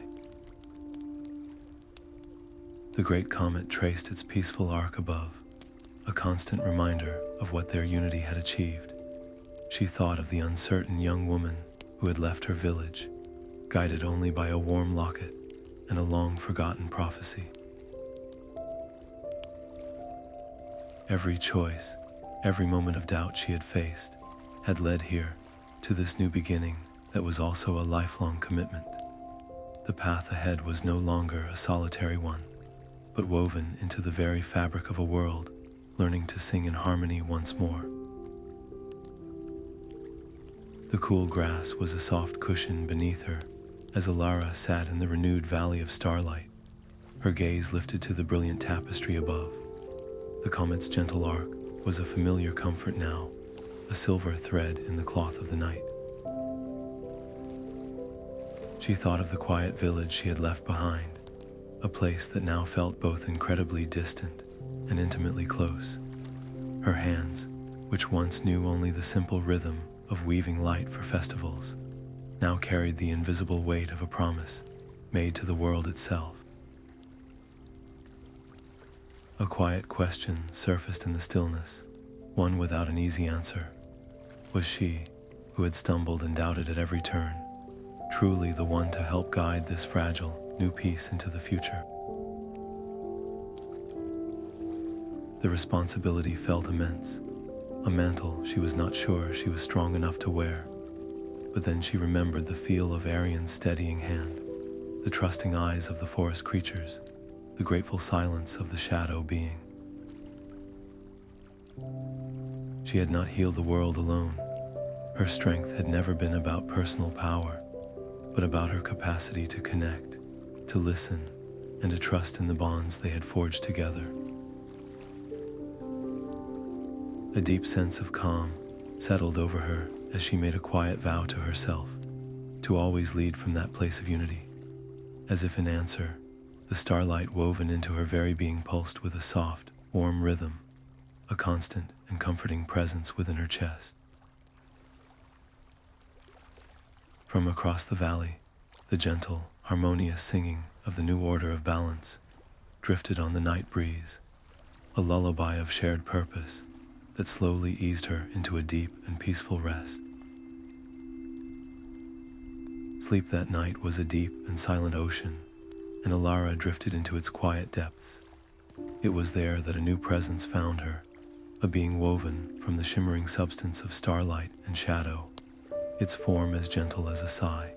The great comet traced its peaceful arc above, a constant reminder of what their unity had achieved. She thought of the uncertain young woman who had left her village, guided only by a warm locket and a long-forgotten prophecy. Every choice, every moment of doubt she had faced, had led here, to this new beginning that was also a lifelong commitment. The path ahead was no longer a solitary one, but woven into the very fabric of a world, learning to sing in harmony once more. The cool grass was a soft cushion beneath her as Alara sat in the renewed Valley of Starlight, her gaze lifted to the brilliant tapestry above. The comet's gentle arc was a familiar comfort now, a silver thread in the cloth of the night. She thought of the quiet village she had left behind, a place that now felt both incredibly distant and intimately close. Her hands, which once knew only the simple rhythm of weaving light for festivals, now carried the invisible weight of a promise made to the world itself. A quiet question surfaced in the stillness, one without an easy answer. Was she, who had stumbled and doubted at every turn, truly the one to help guide this fragile, new piece into the future? The responsibility felt immense, a mantle she was not sure she was strong enough to wear. But then she remembered the feel of Arian's steadying hand, the trusting eyes of the forest creatures, the grateful silence of the shadow being. She had not healed the world alone. Her strength had never been about personal power, but about her capacity to connect, to listen, and to trust in the bonds they had forged together. A deep sense of calm settled over her as she made a quiet vow to herself to always lead from that place of unity. As if in answer, the starlight woven into her very being pulsed with a soft, warm rhythm, a constant and comforting presence within her chest. From across the valley, the gentle, harmonious singing of the new order of balance drifted on the night breeze, a lullaby of shared purpose that slowly eased her into a deep and peaceful rest. Sleep that night was a deep and silent ocean, and Alara drifted into its quiet depths. It was there that a new presence found her, a being woven from the shimmering substance of starlight and shadow, its form as gentle as a sigh.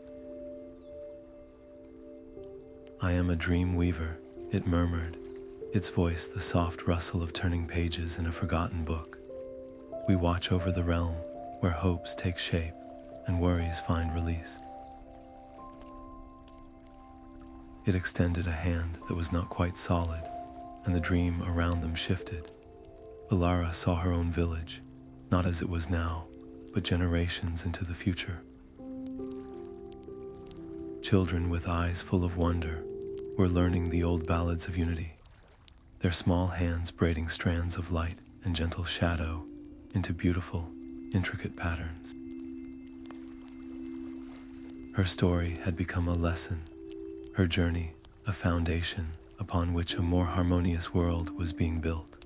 "I am a dream weaver," it murmured, its voice the soft rustle of turning pages in a forgotten book. "We watch over the realm where hopes take shape and worries find release." It extended a hand that was not quite solid, and the dream around them shifted. Alara saw her own village, not as it was now, but generations into the future. Children with eyes full of wonder were learning the old ballads of unity, their small hands braiding strands of light and gentle shadow into beautiful, intricate patterns. Her story had become a lesson, her journey a foundation upon which a more harmonious world was being built.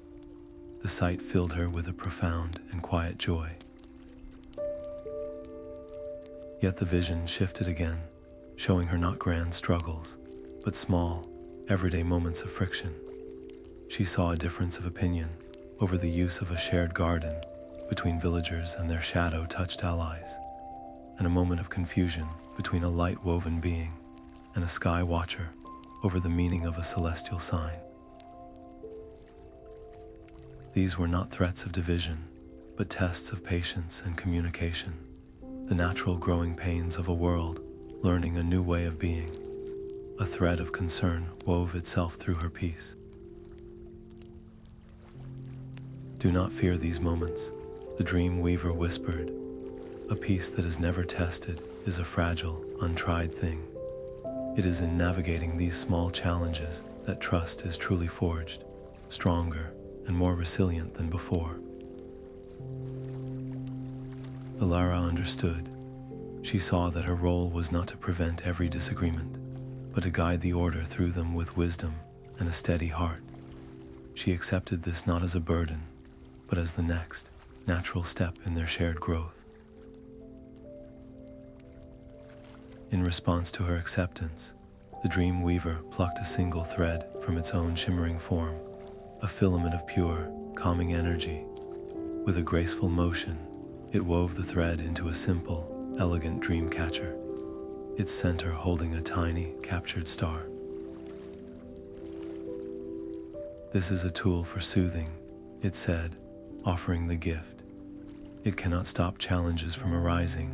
The sight filled her with a profound and quiet joy. Yet the vision shifted again, showing her not grand struggles, but small, everyday moments of friction. She saw a difference of opinion over the use of a shared garden between villagers and their shadow-touched allies, and a moment of confusion between a light-woven being and a sky watcher over the meaning of a celestial sign. These were not threats of division, but tests of patience and communication, the natural growing pains of a world learning a new way of being. A thread of concern wove itself through her peace. "Do not fear these moments," the dream weaver whispered. "A peace that is never tested is a fragile, untried thing. It is in navigating these small challenges that trust is truly forged, stronger and more resilient than before." Alara understood. She saw that her role was not to prevent every disagreement, but to guide the order through them with wisdom and a steady heart. She accepted this not as a burden, but as the next, natural step in their shared growth. In response to her acceptance, the dream weaver plucked a single thread from its own shimmering form, a filament of pure, calming energy. With a graceful motion, it wove the thread into a simple, elegant dream catcher, its center holding a tiny, captured star. "This is a tool for soothing," it said, offering the gift. "It cannot stop challenges from arising,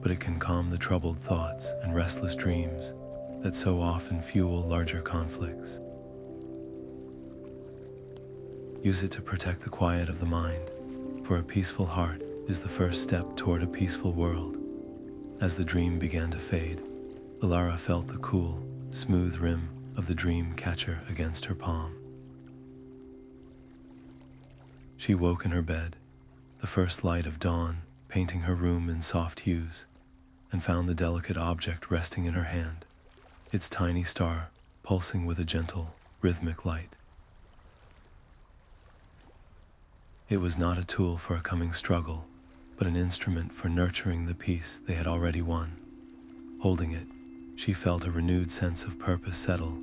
but it can calm the troubled thoughts and restless dreams that so often fuel larger conflicts. Use it to protect the quiet of the mind, for a peaceful heart is the first step toward a peaceful world." As the dream began to fade, Alara felt the cool, smooth rim of the dream catcher against her palm. She woke in her bed, the first light of dawn painting her room in soft hues, and found the delicate object resting in her hand, its tiny star pulsing with a gentle, rhythmic light. It was not a tool for a coming struggle, but an instrument for nurturing the peace they had already won. Holding it, she felt a renewed sense of purpose settle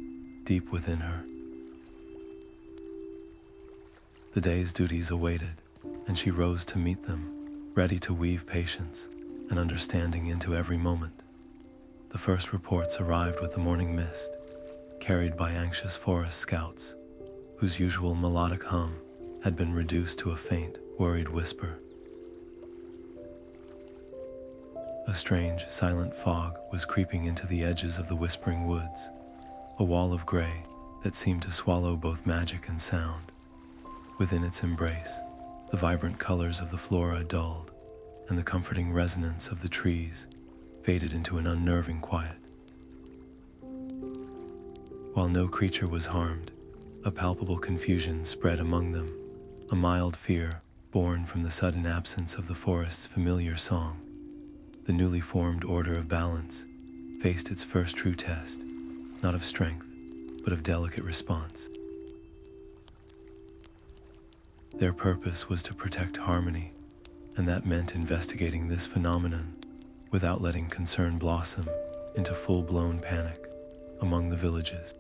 deep within her. The day's duties awaited, and she rose to meet them, ready to weave patience and understanding into every moment. The first reports arrived with the morning mist, carried by anxious forest scouts, whose usual melodic hum had been reduced to a faint, worried whisper. A strange, silent fog was creeping into the edges of the whispering woods, a wall of gray that seemed to swallow both magic and sound. Within its embrace, the vibrant colors of the flora dulled, and the comforting resonance of the trees faded into an unnerving quiet. While no creature was harmed, a palpable confusion spread among them, a mild fear born from the sudden absence of the forest's familiar song. The newly formed order of balance faced its first true test, not of strength, but of delicate response. Their purpose was to protect harmony, and that meant investigating this phenomenon without letting concern blossom into full-blown panic among the villages.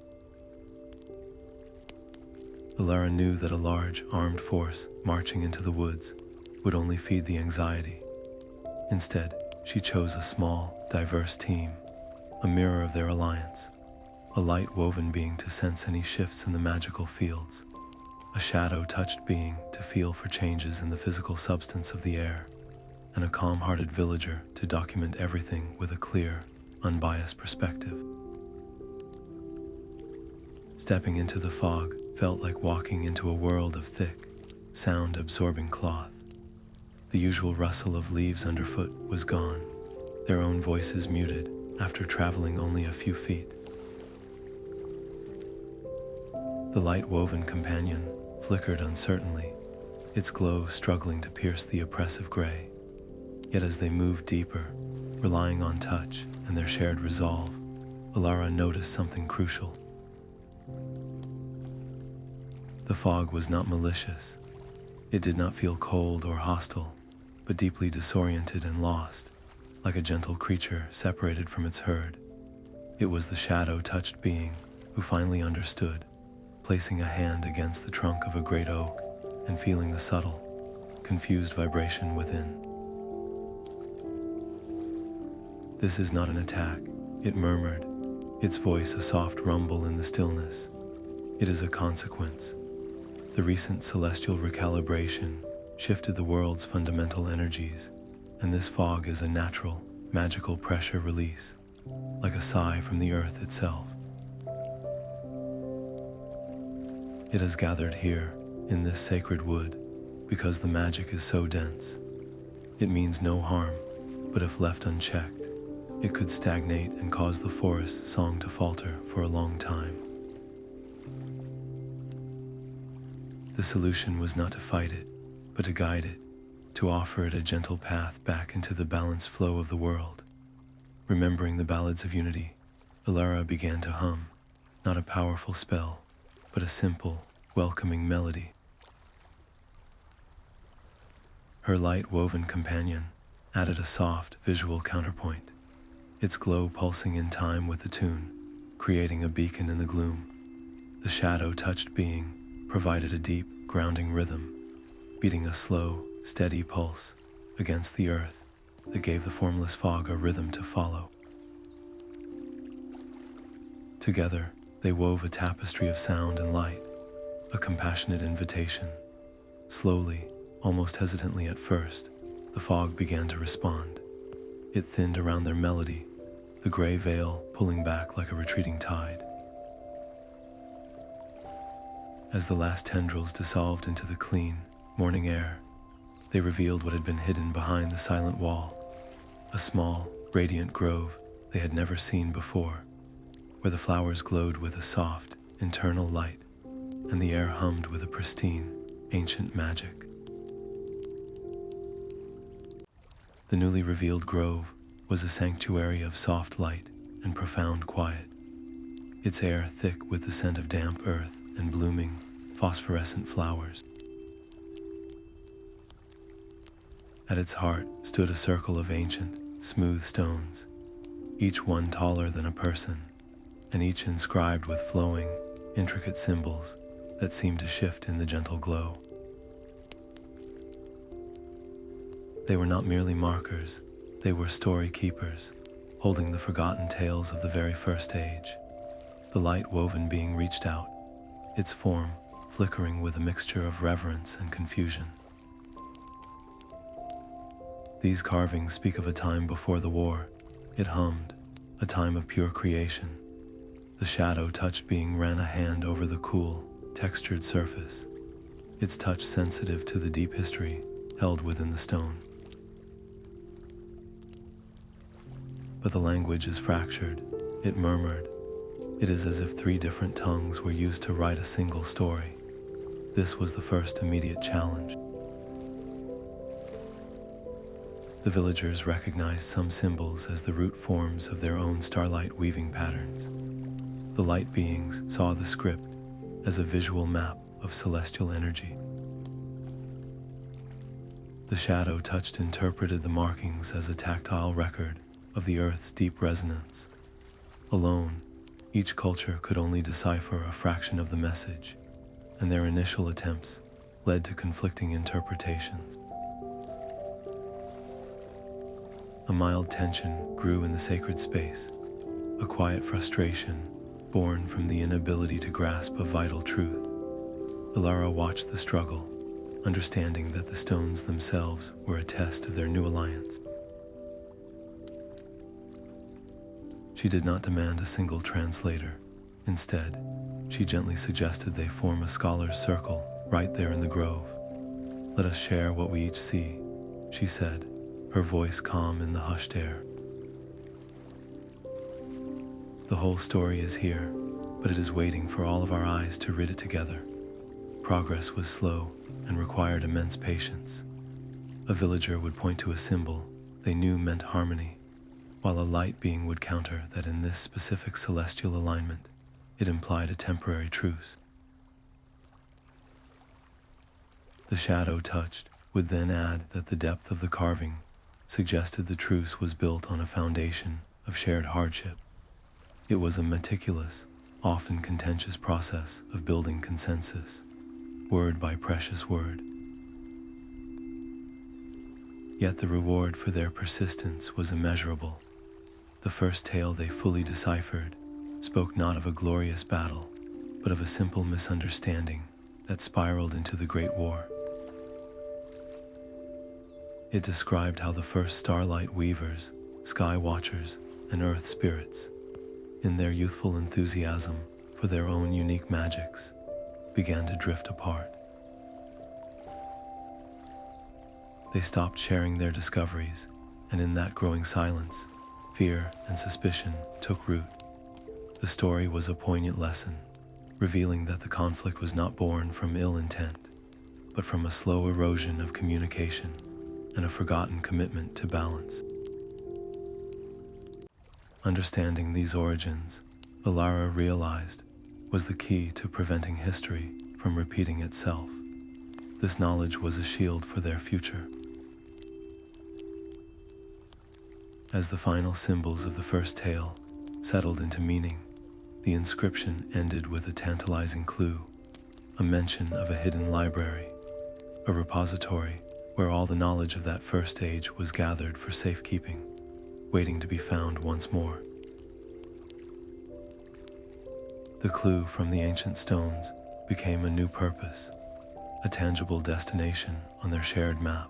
Alara knew that a large, armed force marching into the woods would only feed the anxiety. Instead, she chose a small, diverse team, a mirror of their alliance, a light-woven being to sense any shifts in the magical fields, a shadow-touched being to feel for changes in the physical substance of the air, and a calm-hearted villager to document everything with a clear, unbiased perspective. Stepping into the fog felt like walking into a world of thick, sound-absorbing cloth. The usual rustle of leaves underfoot was gone, their own voices muted after traveling only a few feet. The light-woven companion flickered uncertainly, its glow struggling to pierce the oppressive gray. Yet as they moved deeper, relying on touch and their shared resolve, Alara noticed something crucial. The fog was not malicious. It did not feel cold or hostile, but deeply disoriented and lost, like a gentle creature separated from its herd. It was the shadow-touched being who finally understood, placing a hand against the trunk of a great oak and feeling the subtle, confused vibration within. "This is not an attack," it murmured, its voice a soft rumble in the stillness. "It is a consequence. The recent celestial recalibration shifted the world's fundamental energies, and this fog is a natural, magical pressure release, like a sigh from the earth itself. It has gathered here, in this sacred wood, because the magic is so dense. It means no harm, but if left unchecked, it could stagnate and cause the forest's song to falter for a long time." The solution was not to fight it, but to guide it, to offer it a gentle path back into the balanced flow of the world. Remembering the ballads of Unity, Alara began to hum, not a powerful spell, but a simple, welcoming melody. Her light-woven companion added a soft, visual counterpoint, its glow pulsing in time with the tune, creating a beacon in the gloom. The shadow-touched being provided a deep, grounding rhythm, beating a slow, steady pulse against the earth that gave the formless fog a rhythm to follow. Together, they wove a tapestry of sound and light, a compassionate invitation. Slowly, almost hesitantly at first, the fog began to respond. It thinned around their melody, the gray veil pulling back like a retreating tide. As the last tendrils dissolved into the clean, morning air, they revealed what had been hidden behind the silent wall, a small, radiant grove they had never seen before, where the flowers glowed with a soft, internal light, and the air hummed with a pristine, ancient magic. The newly revealed grove was a sanctuary of soft light and profound quiet, its air thick with the scent of damp earth and blooming, phosphorescent flowers. At its heart stood a circle of ancient, smooth stones, each one taller than a person, and each inscribed with flowing, intricate symbols that seemed to shift in the gentle glow. They were not merely markers, they were story keepers, holding the forgotten tales of the very first age. The light woven being reached out, its form flickering with a mixture of reverence and confusion. These carvings speak of a time before the war, it hummed, a time of pure creation. The shadow-touched being ran a hand over the cool, textured surface, its touch sensitive to the deep history held within the stone. But the language is fractured, it murmured. It is as if three different tongues were used to write a single story. This was the first immediate challenge. The villagers recognized some symbols as the root forms of their own starlight weaving patterns. The light beings saw the script as a visual map of celestial energy. The shadow-touched interpreted the markings as a tactile record of the earth's deep resonance. Alone, each culture could only decipher a fraction of the message, and their initial attempts led to conflicting interpretations. A mild tension grew in the sacred space, a quiet frustration born from the inability to grasp a vital truth. Ilara watched the struggle, understanding that the stones themselves were a test of their new alliance. She did not demand a single translator. Instead, she gently suggested they form a scholar's circle right there in the grove. "Let us share what we each see," she said, her voice calm in the hushed air. "The whole story is here, but it is waiting for all of our eyes to read it together." Progress was slow and required immense patience. A villager would point to a symbol they knew meant harmony, while a light being would counter that in this specific celestial alignment, it implied a temporary truce. The shadow touched would then add that the depth of the carving suggested the truce was built on a foundation of shared hardship. It was a meticulous, often contentious process of building consensus, word by precious word. Yet the reward for their persistence was immeasurable. The first tale they fully deciphered spoke not of a glorious battle, but of a simple misunderstanding that spiraled into the Great War. It described how the first starlight weavers, sky watchers, and earth spirits, in their youthful enthusiasm for their own unique magics, began to drift apart. They stopped sharing their discoveries, and in that growing silence, fear and suspicion took root. The story was a poignant lesson, revealing that the conflict was not born from ill intent, but from a slow erosion of communication and a forgotten commitment to balance. Understanding these origins, Ilara realized, was the key to preventing history from repeating itself. This knowledge was a shield for their future. As the final symbols of the first tale settled into meaning, the inscription ended with a tantalizing clue, a mention of a hidden library, a repository where all the knowledge of that first age was gathered for safekeeping, waiting to be found once more. The clue from the ancient stones became a new purpose, a tangible destination on their shared map.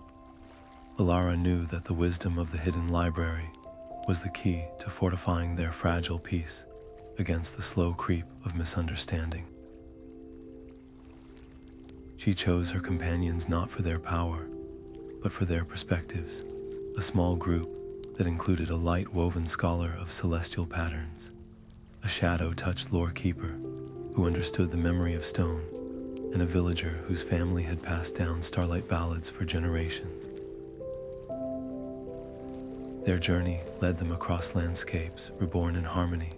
Alara knew that the wisdom of the hidden library was the key to fortifying their fragile peace against the slow creep of misunderstanding. She chose her companions not for their power, but for their perspectives, a small group that included a light-woven scholar of celestial patterns, a shadow-touched lore keeper who understood the memory of stone, and a villager whose family had passed down starlight ballads for generations. Their journey led them across landscapes reborn in harmony,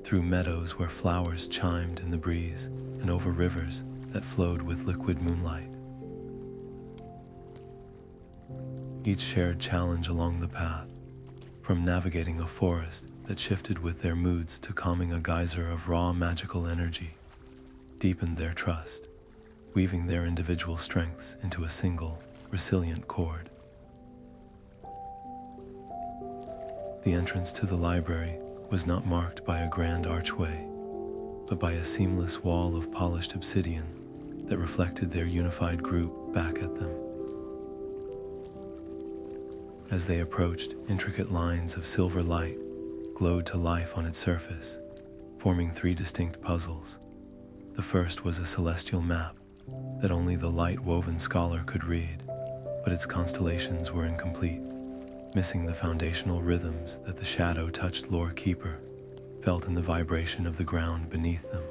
through meadows where flowers chimed in the breeze, and over rivers that flowed with liquid moonlight. Each shared challenge along the path, from navigating a forest that shifted with their moods to calming a geyser of raw magical energy, deepened their trust, weaving their individual strengths into a single, resilient cord. The entrance to the library was not marked by a grand archway, but by a seamless wall of polished obsidian that reflected their unified group back at them. As they approached, intricate lines of silver light glowed to life on its surface, forming three distinct puzzles. The first was a celestial map that only the light-woven scholar could read, but its constellations were incomplete, missing the foundational rhythms that the shadow-touched lore keeper felt in the vibration of the ground beneath them.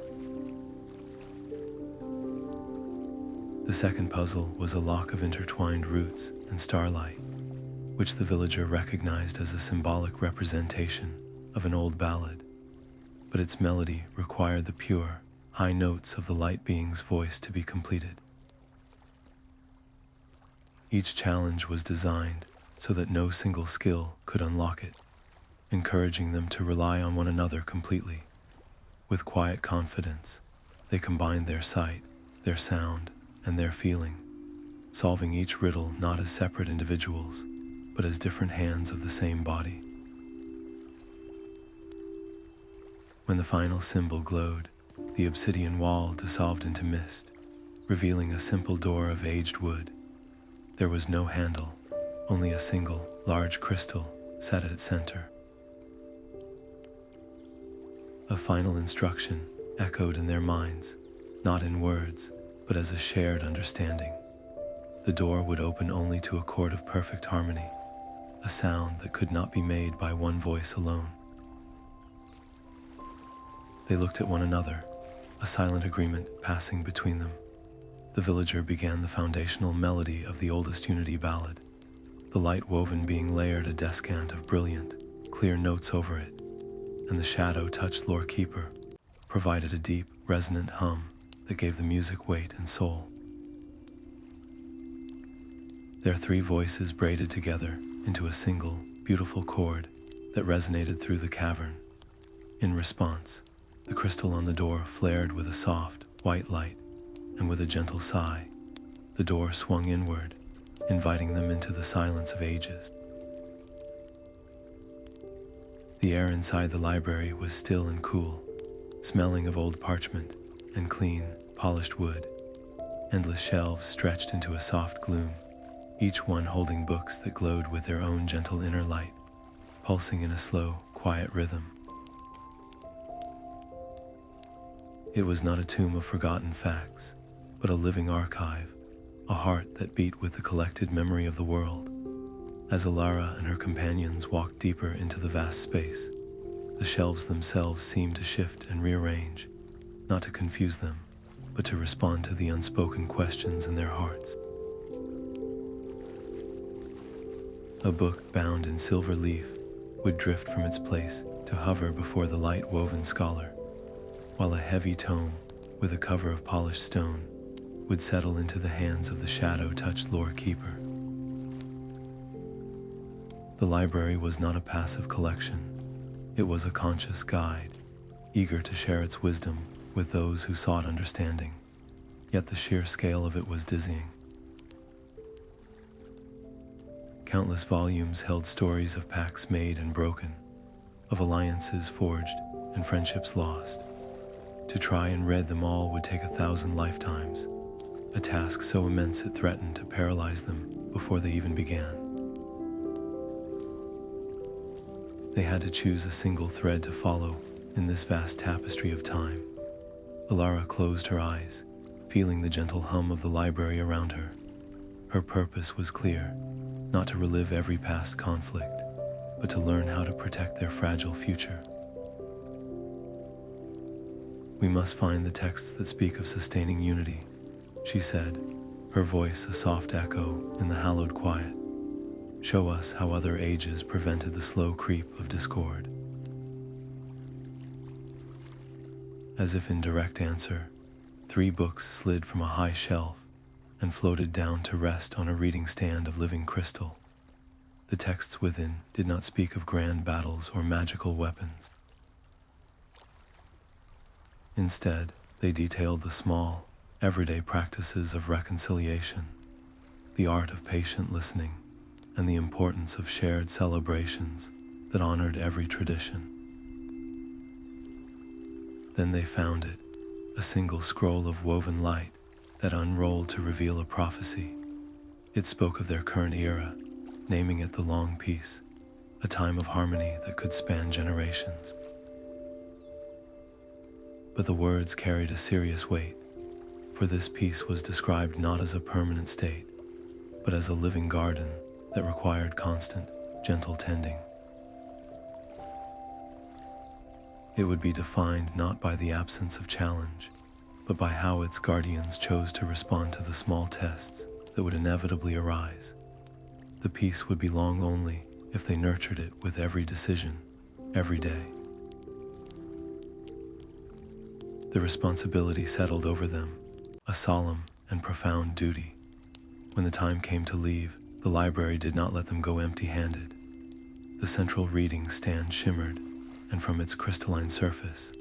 The second puzzle was a lock of intertwined roots and starlight, which the villager recognized as a symbolic representation of an old ballad, but its melody required the pure, high notes of the light being's voice to be completed. Each challenge was designed so that no single skill could unlock it, encouraging them to rely on one another completely. With quiet confidence, they combined their sight, their sound, and their feeling, solving each riddle not as separate individuals, but as different hands of the same body. When the final symbol glowed, the obsidian wall dissolved into mist, revealing a simple door of aged wood. There was no handle, only a single, large crystal sat at its center. A final instruction echoed in their minds, not in words, but as a shared understanding. The door would open only to a chord of perfect harmony, a sound that could not be made by one voice alone. They looked at one another, a silent agreement passing between them. The villager began the foundational melody of the oldest Unity ballad, the light woven being layered a descant of brilliant, clear notes over it, and the shadow-touched lore keeper provided a deep, resonant hum that gave the music weight and soul. Their three voices braided together into a single, beautiful chord that resonated through the cavern. In response, the crystal on the door flared with a soft, white light, and with a gentle sigh, the door swung inward, inviting them into the silence of ages. The air inside the library was still and cool, smelling of old parchment and clean, polished wood. Endless shelves stretched into a soft gloom, each one holding books that glowed with their own gentle inner light, pulsing in a slow, quiet rhythm. It was not a tomb of forgotten facts, but a living archive, a heart that beat with the collected memory of the world. As Alara and her companions walked deeper into the vast space, the shelves themselves seemed to shift and rearrange, not to confuse them, but to respond to the unspoken questions in their hearts. A book bound in silver leaf would drift from its place to hover before the light-woven scholar, while a heavy tome with a cover of polished stone would settle into the hands of the shadow-touched lore keeper. The library was not a passive collection. It was a conscious guide, eager to share its wisdom with those who sought understanding. Yet the sheer scale of it was dizzying. Countless volumes held stories of pacts made and broken, of alliances forged and friendships lost. To try and read them all would take 1,000 lifetimes, a task so immense it threatened to paralyze them before they even began. They had to choose a single thread to follow in this vast tapestry of time. Alara closed her eyes, feeling the gentle hum of the library around her. Her purpose was clear, not to relive every past conflict, but to learn how to protect their fragile future. "We must find the texts that speak of sustaining unity," she said, her voice a soft echo in the hallowed quiet. "Show us how other ages prevented the slow creep of discord." As if in direct answer, 3 books slid from a high shelf and floated down to rest on a reading stand of living crystal. The texts within did not speak of grand battles or magical weapons. Instead, they detailed the small, everyday practices of reconciliation, the art of patient listening, and the importance of shared celebrations that honored every tradition. Then they found it, a single scroll of woven light that unrolled to reveal a prophecy. It spoke of their current era, naming it the Long Peace, a time of harmony that could span generations. But the words carried a serious weight, for this peace was described not as a permanent state, but as a living garden that required constant, gentle tending. It would be defined not by the absence of challenge, but by how its guardians chose to respond to the small tests that would inevitably arise. The peace would belong only if they nurtured it with every decision, every day. The responsibility settled over them, a solemn and profound duty. When the time came to leave, the library did not let them go empty-handed. The central reading stand shimmered, and from its crystalline surface,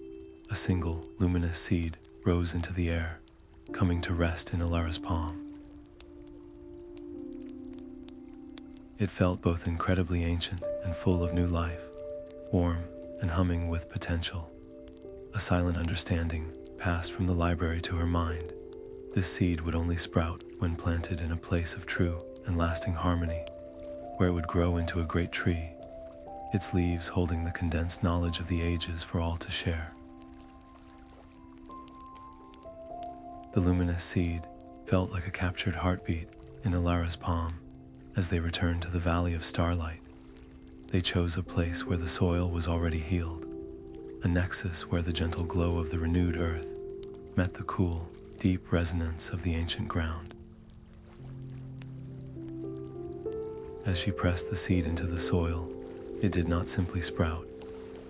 a single luminous seed rose into the air, coming to rest in Alara's palm. It felt both incredibly ancient and full of new life, warm and humming with potential. A silent understanding passed from the library to her mind. This seed would only sprout when planted in a place of true and lasting harmony, where it would grow into a great tree, its leaves holding the condensed knowledge of the ages for all to share. The luminous seed felt like a captured heartbeat in Alara's palm as they returned to the Valley of Starlight. They chose a place where the soil was already healed, a nexus where the gentle glow of the renewed earth met the cool, deep resonance of the ancient ground. As she pressed the seed into the soil, it did not simply sprout,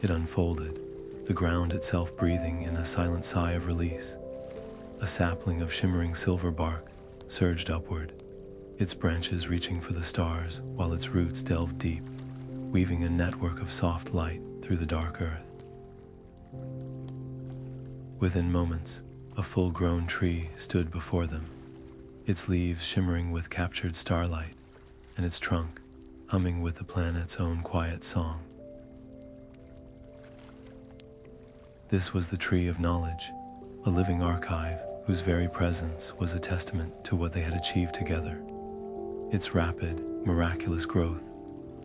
it unfolded, the ground itself breathing in a silent sigh of release. A sapling of shimmering silver bark surged upward, its branches reaching for the stars while its roots delved deep, weaving a network of soft light through the dark earth. Within moments, a full-grown tree stood before them, its leaves shimmering with captured starlight, and its trunk humming with the planet's own quiet song. This was the Tree of Knowledge, a living archive whose very presence was a testament to what they had achieved together. Its rapid, miraculous growth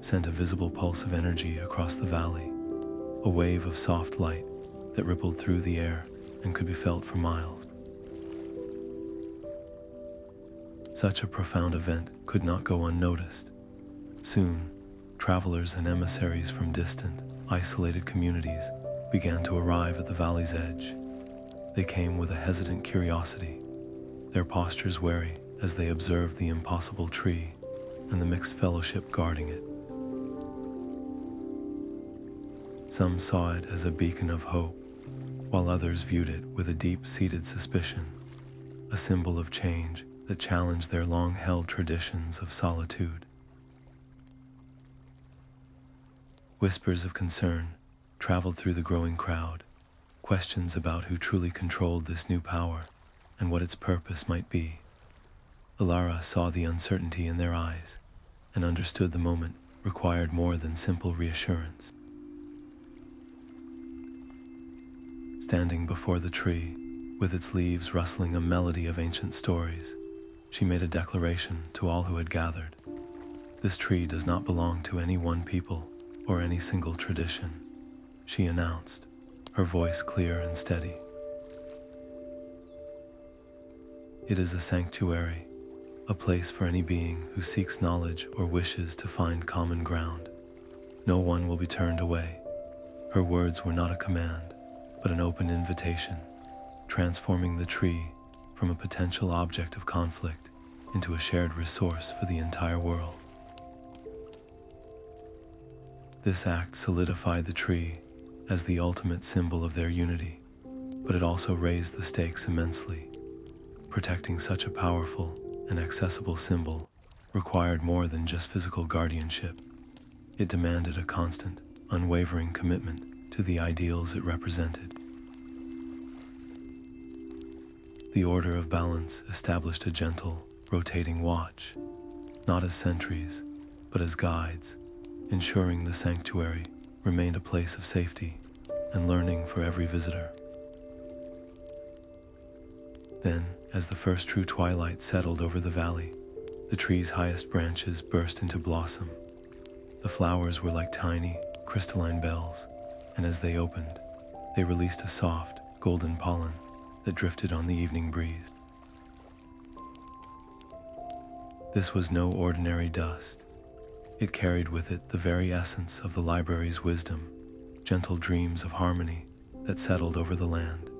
sent a visible pulse of energy across the valley, a wave of soft light that rippled through the air and could be felt for miles. Such a profound event could not go unnoticed. Soon, travelers and emissaries from distant, isolated communities began to arrive at the valley's edge. They came with a hesitant curiosity, their postures wary as they observed the impossible tree and the mixed fellowship guarding it. Some saw it as a beacon of hope, while others viewed it with a deep-seated suspicion, a symbol of change that challenged their long-held traditions of solitude. Whispers of concern traveled through the growing crowd, questions about who truly controlled this new power and what its purpose might be. Alara saw the uncertainty in their eyes, and understood the moment required more than simple reassurance. Standing before the tree, with its leaves rustling a melody of ancient stories, she made a declaration to all who had gathered. This tree does not belong to any one people or any single tradition, she announced, her voice clear and steady. It is a sanctuary, a place for any being who seeks knowledge or wishes to find common ground. No one will be turned away. Her words were not a command, but an open invitation, transforming the tree from a potential object of conflict into a shared resource for the entire world. This act solidified the tree as the ultimate symbol of their unity, but it also raised the stakes immensely. Protecting such a powerful and accessible symbol required more than just physical guardianship. It demanded a constant, unwavering commitment to the ideals it represented. The Order of Balance established a gentle, rotating watch, not as sentries, but as guides, ensuring the sanctuary remained a place of safety and learning for every visitor. Then, as the first true twilight settled over the valley, the tree's highest branches burst into blossom. The flowers were like tiny, crystalline bells, and as they opened, they released a soft, golden pollen that drifted on the evening breeze. This was no ordinary dust. It carried with it the very essence of the library's wisdom, gentle dreams of harmony that settled over the land,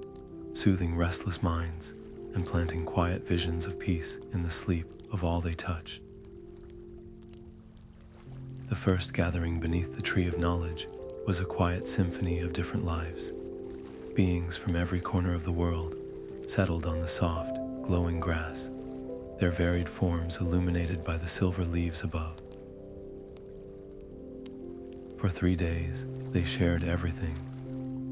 soothing restless minds and planting quiet visions of peace in the sleep of all they touched. The first gathering beneath the tree of knowledge was a quiet symphony of different lives. Beings from every corner of the world settled on the soft, glowing grass, their varied forms illuminated by the silver leaves above. For 3 days, they shared everything,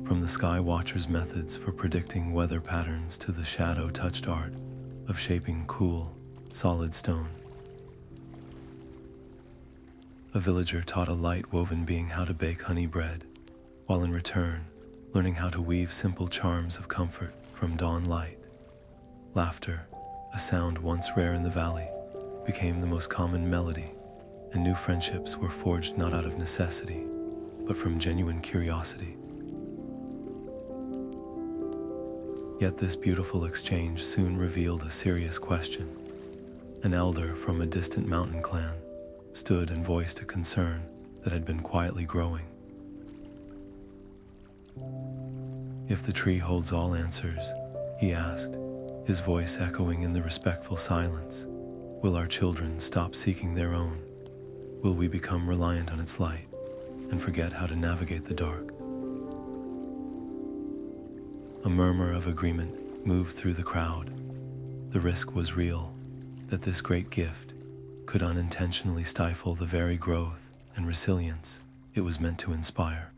from the Sky Watcher's methods for predicting weather patterns to the shadow-touched art of shaping cool, solid stone. A villager taught a light-woven being how to bake honey bread, while in return, learning how to weave simple charms of comfort from dawn light. Laughter, a sound once rare in the valley, became the most common melody, and new friendships were forged not out of necessity, but from genuine curiosity. Yet this beautiful exchange soon revealed a serious question. An elder from a distant mountain clan stood and voiced a concern that had been quietly growing. If the tree holds all answers, he asked, his voice echoing in the respectful silence, will our children stop seeking their own? Will we become reliant on its light and forget how to navigate the dark? A murmur of agreement moved through the crowd. The risk was real, that this great gift could unintentionally stifle the very growth and resilience it was meant to inspire.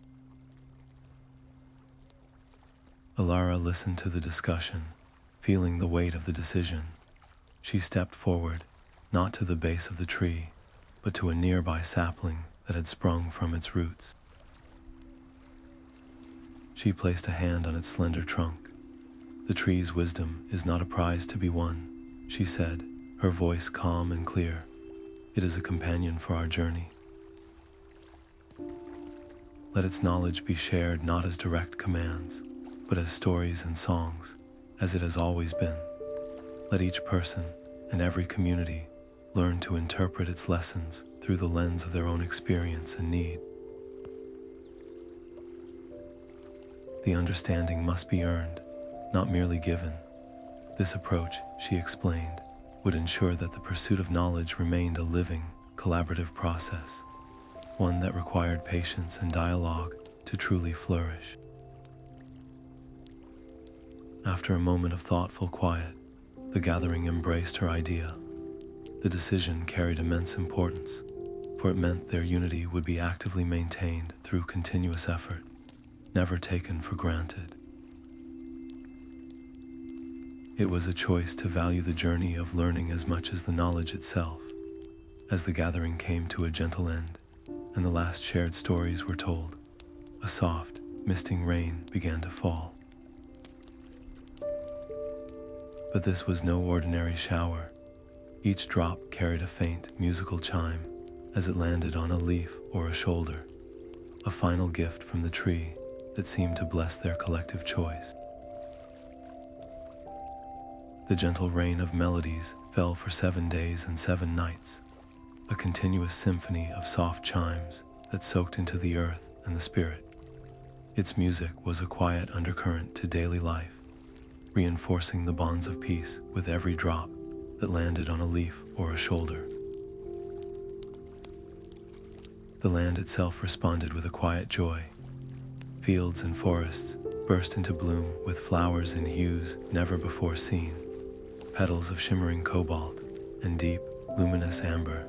Alara listened to the discussion, feeling the weight of the decision. She stepped forward, not to the base of the tree, but to a nearby sapling that had sprung from its roots. She placed a hand on its slender trunk. The tree's wisdom is not a prize to be won, she said, her voice calm and clear. It is a companion for our journey. Let its knowledge be shared not as direct commands, but as stories and songs, as it has always been. Let each person and every community learn to interpret its lessons through the lens of their own experience and need. The understanding must be earned, not merely given. This approach, she explained, would ensure that the pursuit of knowledge remained a living, collaborative process, one that required patience and dialogue to truly flourish. After a moment of thoughtful quiet, the gathering embraced her idea. The decision carried immense importance, for it meant their unity would be actively maintained through continuous effort, never taken for granted. It was a choice to value the journey of learning as much as the knowledge itself, As the gathering came to a gentle end, and the last shared stories were told, a soft, misting rain began to fall. But this was no ordinary shower. Each drop carried a faint musical chime as it landed on a leaf or a shoulder, a final gift from the tree that seemed to bless their collective choice. The gentle rain of melodies fell for 7 days and 7 nights, a continuous symphony of soft chimes that soaked into the earth and the spirit. Its music was a quiet undercurrent to daily life, reinforcing the bonds of peace with every drop that landed on a leaf or a shoulder. The land itself responded with a quiet joy. Fields and forests burst into bloom with flowers in hues never before seen, petals of shimmering cobalt and deep, luminous amber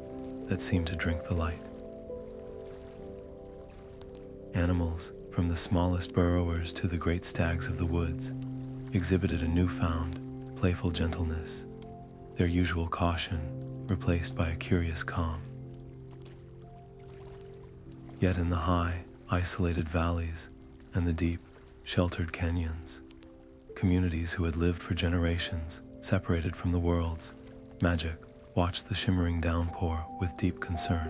that seemed to drink the light. Animals, from the smallest burrowers to the great stags of the woods, exhibited a newfound, playful gentleness, their usual caution replaced by a curious calm. Yet in the high, isolated valleys and the deep, sheltered canyons, communities who had lived for generations, separated from the world's magic, watched the shimmering downpour with deep concern.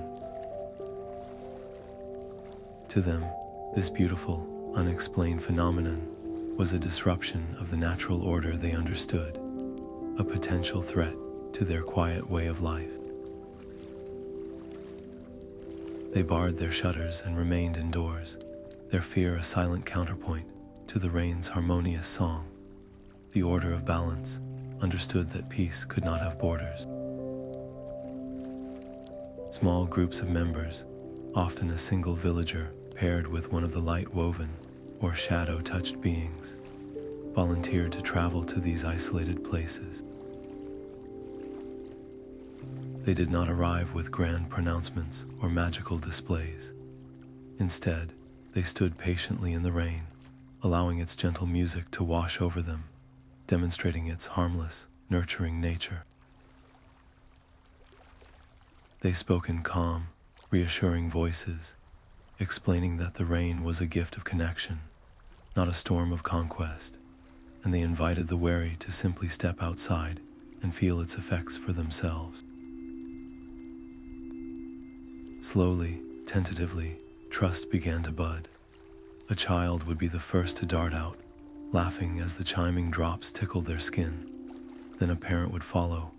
To them, this beautiful, unexplained phenomenon was a disruption of the natural order they understood, a potential threat to their quiet way of life. They barred their shutters and remained indoors, their fear a silent counterpoint to the rain's harmonious song. The order of balance understood that peace could not have borders. Small groups of members, often a single villager paired with one of the light-woven or shadow-touched beings, volunteered to travel to these isolated places. They did not arrive with grand pronouncements or magical displays. Instead, they stood patiently in the rain, allowing its gentle music to wash over them, demonstrating its harmless, nurturing nature. They spoke in calm, reassuring voices, explaining that the rain was a gift of connection, not a storm of conquest, and they invited the wary to simply step outside and feel its effects for themselves. Slowly, tentatively, trust began to bud. A child would be the first to dart out, laughing as the chiming drops tickled their skin. Then a parent would follow,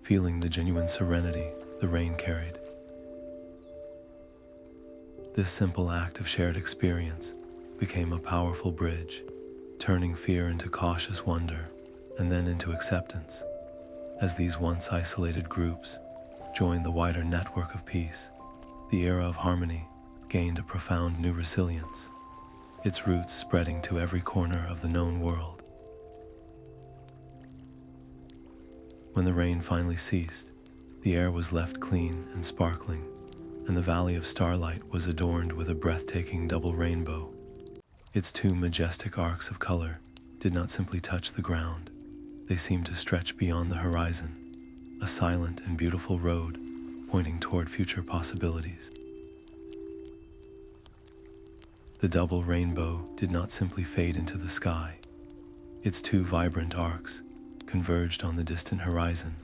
feeling the genuine serenity the rain carried. This simple act of shared experience became a powerful bridge, turning fear into cautious wonder and then into acceptance. As these once isolated groups joined the wider network of peace, the era of harmony gained a profound new resilience, its roots spreading to every corner of the known world. When the rain finally ceased, the air was left clean and sparkling, and the Valley of Starlight was adorned with a breathtaking double rainbow. Its 2 majestic arcs of color did not simply touch the ground, they seemed to stretch beyond the horizon, a silent and beautiful road pointing toward future possibilities. The double rainbow did not simply fade into the sky. Its 2 vibrant arcs converged on the distant horizon,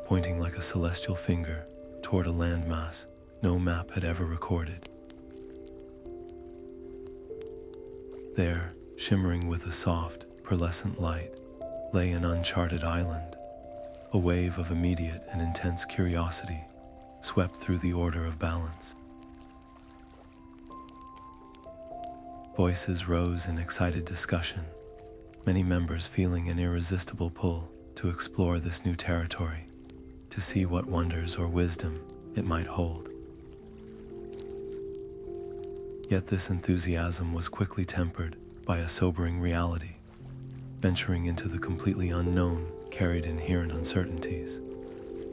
pointing like a celestial finger toward a landmass no map had ever recorded. There, shimmering with a soft, pearlescent light, lay an uncharted island. A wave of immediate and intense curiosity swept through the order of balance. Voices rose in excited discussion, many members feeling an irresistible pull to explore this new territory, to see what wonders or wisdom it might hold. Yet this enthusiasm was quickly tempered by a sobering reality. Venturing into the completely unknown carried inherent uncertainties.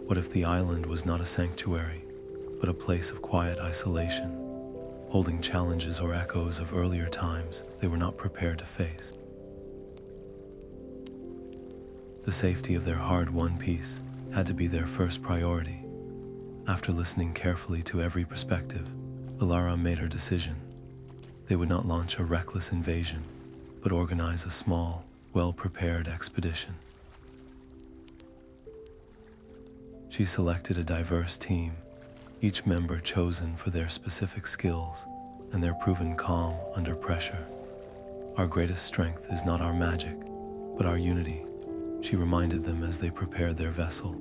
What if the island was not a sanctuary, but a place of quiet isolation, holding challenges or echoes of earlier times they were not prepared to face? The safety of their hard-won peace had to be their first priority. After listening carefully to every perspective, Ilara made her decision. They would not launch a reckless invasion, but organize a small, well-prepared expedition. She selected a diverse team, each member chosen for their specific skills and their proven calm under pressure. Our greatest strength is not our magic, but our unity, she reminded them as they prepared their vessel.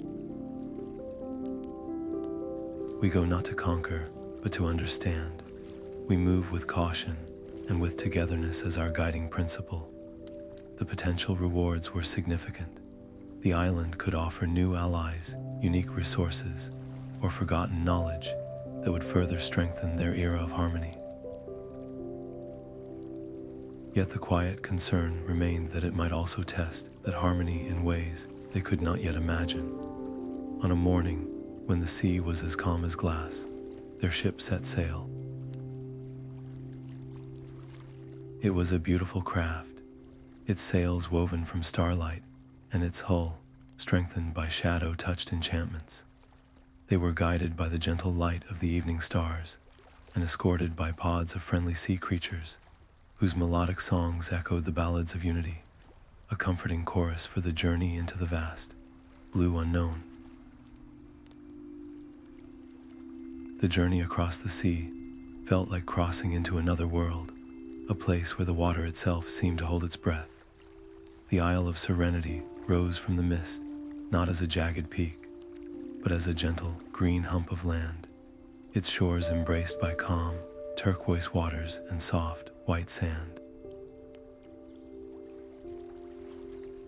We go not to conquer, but to understand. We move with caution and with togetherness as our guiding principle. The potential rewards were significant. The island could offer new allies, unique resources, or forgotten knowledge that would further strengthen their era of harmony. Yet the quiet concern remained that it might also test that harmony in ways they could not yet imagine. On a morning when the sea was as calm as glass, their ship set sail. It was a beautiful craft, its sails woven from starlight, and its hull strengthened by shadow-touched enchantments. They were guided by the gentle light of the evening stars and escorted by pods of friendly sea creatures whose melodic songs echoed the ballads of unity, a comforting chorus for the journey into the vast, blue unknown. The journey across the sea felt like crossing into another world, a place where the water itself seemed to hold its breath. The Isle of Serenity rose from the mist, not as a jagged peak, but as a gentle, green hump of land, its shores embraced by calm, turquoise waters and soft, white sand.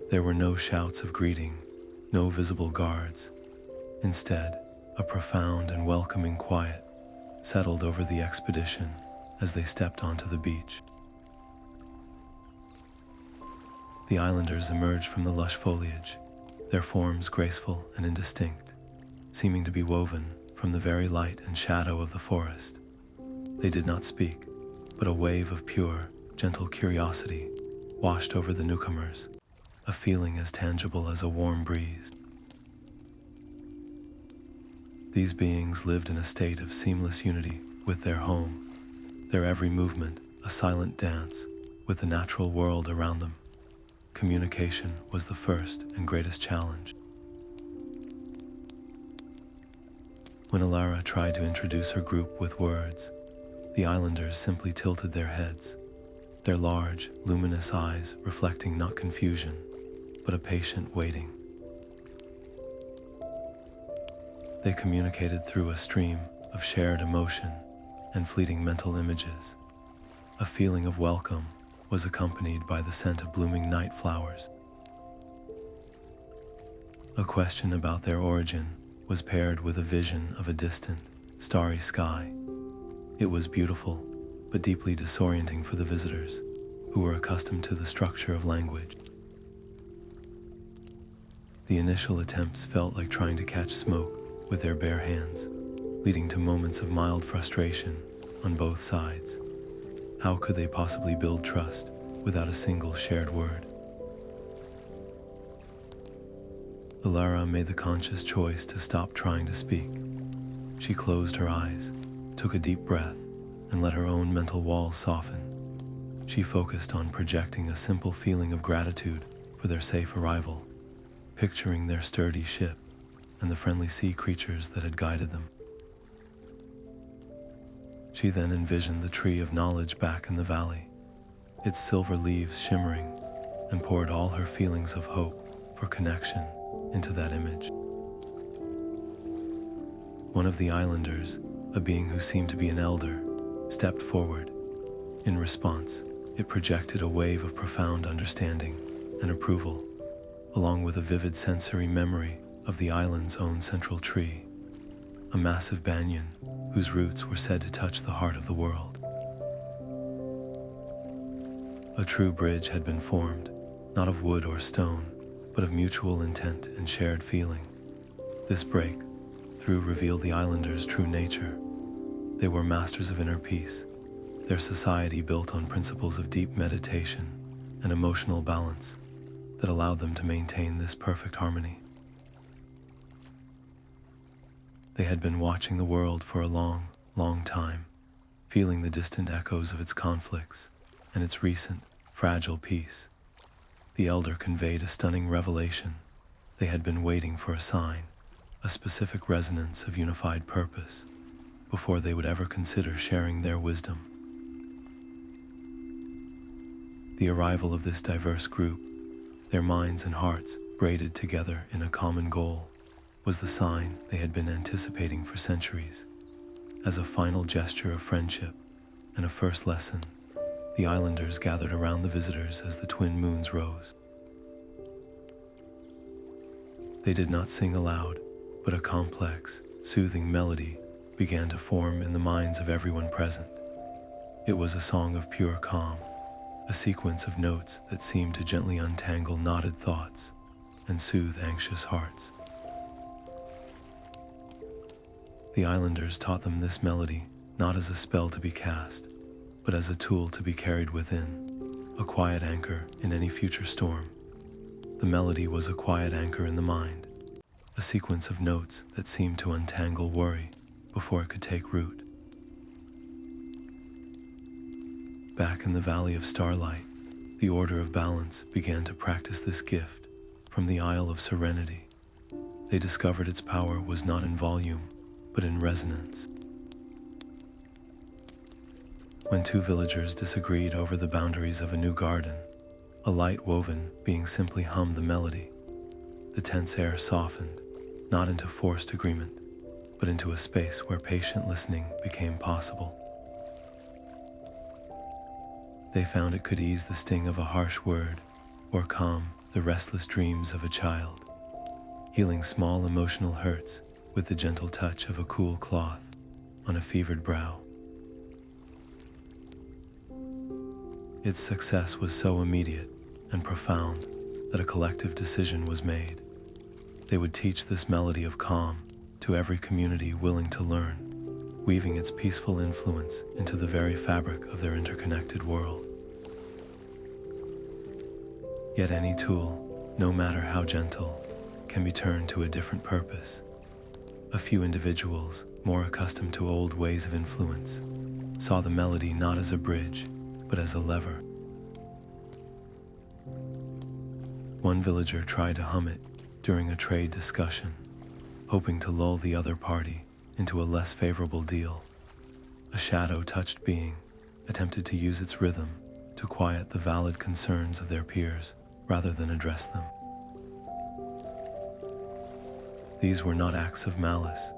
There were no shouts of greeting, no visible guards. Instead, a profound and welcoming quiet settled over the expedition as they stepped onto the beach. The islanders emerged from the lush foliage, their forms graceful and indistinct, seeming to be woven from the very light and shadow of the forest. They did not speak, but a wave of pure, gentle curiosity washed over the newcomers, a feeling as tangible as a warm breeze. These beings lived in a state of seamless unity with their home, their every movement a silent dance with the natural world around them. Communication was the first and greatest challenge. When Ilara tried to introduce her group with words, the islanders simply tilted their heads, their large, luminous eyes reflecting not confusion, but a patient waiting. They communicated through a stream of shared emotion and fleeting mental images. A feeling of welcome was accompanied by the scent of blooming night flowers. A question about their origin was paired with a vision of a distant, starry sky. It was beautiful, but deeply disorienting for the visitors, who were accustomed to the structure of language. The initial attempts felt like trying to catch smoke with their bare hands, leading to moments of mild frustration on both sides. How could they possibly build trust without a single shared word? Ilara made the conscious choice to stop trying to speak. She closed her eyes, took a deep breath, and let her own mental walls soften. She focused on projecting a simple feeling of gratitude for their safe arrival, picturing their sturdy ship and the friendly sea creatures that had guided them. She then envisioned the tree of knowledge back in the valley, its silver leaves shimmering, and poured all her feelings of hope for connection into that image. One of the islanders, a being who seemed to be an elder, stepped forward. In response, it projected a wave of profound understanding and approval, along with a vivid sensory memory of the island's own central tree, a massive banyan whose roots were said to touch the heart of the world. A true bridge had been formed, not of wood or stone, but of mutual intent and shared feeling. This breakthrough revealed the islanders' true nature. They were masters of inner peace, their society built on principles of deep meditation and emotional balance that allowed them to maintain this perfect harmony. They had been watching the world for a long, long time, feeling the distant echoes of its conflicts and its recent, fragile peace. The elder conveyed a stunning revelation. They had been waiting for a sign, a specific resonance of unified purpose, before they would ever consider sharing their wisdom. The arrival of this diverse group, their minds and hearts braided together in a common goal, was the sign they had been anticipating for centuries. As a final gesture of friendship and a first lesson, the islanders gathered around the visitors as the twin moons rose. They did not sing aloud, but a complex, soothing melody began to form in the minds of everyone present. It was a song of pure calm, a sequence of notes that seemed to gently untangle knotted thoughts and soothe anxious hearts. The islanders taught them this melody not as a spell to be cast, but as a tool to be carried within, a quiet anchor in any future storm. The melody was a quiet anchor in the mind, a sequence of notes that seemed to untangle worry before it could take root. Back in the Valley of Starlight, the Order of Balance began to practice this gift from the Isle of Serenity. They discovered its power was not in volume, but in resonance. When two villagers disagreed over the boundaries of a new garden, a light woven being simply hummed the melody. The tense air softened, not into forced agreement, but into a space where patient listening became possible. They found it could ease the sting of a harsh word or calm the restless dreams of a child, healing small emotional hurts with the gentle touch of a cool cloth on a fevered brow. Its success was so immediate and profound that a collective decision was made. They would teach this melody of calm to every community willing to learn, weaving its peaceful influence into the very fabric of their interconnected world. Yet any tool, no matter how gentle, can be turned to a different purpose. A few individuals, more accustomed to old ways of influence, saw the melody not as a bridge, but as a lever. One villager tried to hum it during a trade discussion, hoping to lull the other party into a less favorable deal. A shadow-touched being attempted to use its rhythm to quiet the valid concerns of their peers rather than address them. These were not acts of malice,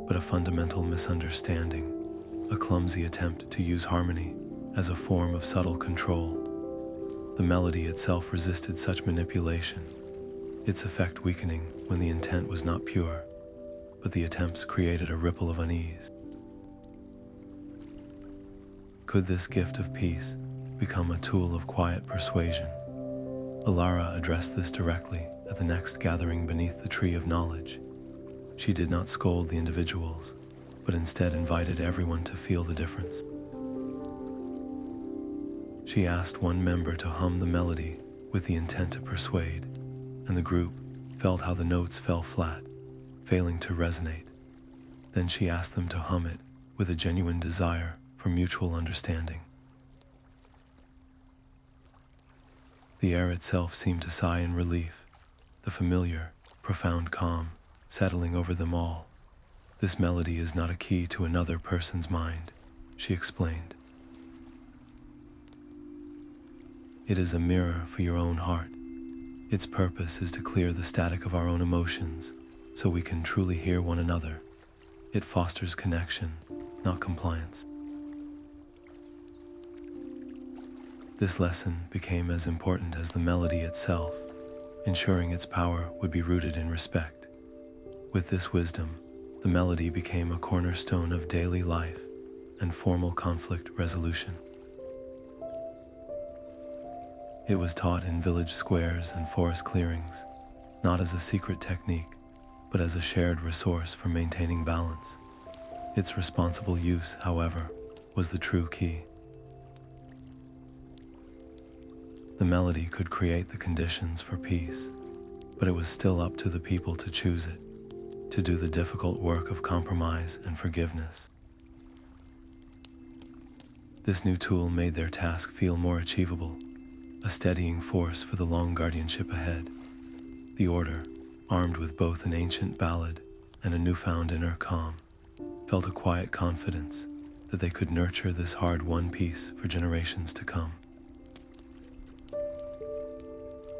but a fundamental misunderstanding, a clumsy attempt to use harmony as a form of subtle control. The melody itself resisted such manipulation, its effect weakening when the intent was not pure, but the attempts created a ripple of unease. Could this gift of peace become a tool of quiet persuasion? Alara addressed this directly at the next gathering beneath the Tree of Knowledge. She did not scold the individuals, but instead invited everyone to feel the difference. She asked one member to hum the melody with the intent to persuade, and the group felt how the notes fell flat, failing to resonate. Then she asked them to hum it with a genuine desire for mutual understanding. The air itself seemed to sigh in relief, the familiar, profound calm settling over them all. This melody is not a key to another person's mind, she explained. It is a mirror for your own heart. Its purpose is to clear the static of our own emotions so we can truly hear one another. It fosters connection, not compliance. This lesson became as important as the melody itself, ensuring its power would be rooted in respect. With this wisdom, the melody became a cornerstone of daily life and formal conflict resolution. It was taught in village squares and forest clearings, not as a secret technique, but as a shared resource for maintaining balance. Its responsible use, however, was the true key. The melody could create the conditions for peace, but it was still up to the people to choose it, to do the difficult work of compromise and forgiveness. This new tool made their task feel more achievable, a steadying force for the long guardianship ahead. The Order, armed with both an ancient ballad and a newfound inner calm, felt a quiet confidence that they could nurture this hard-won peace for generations to come.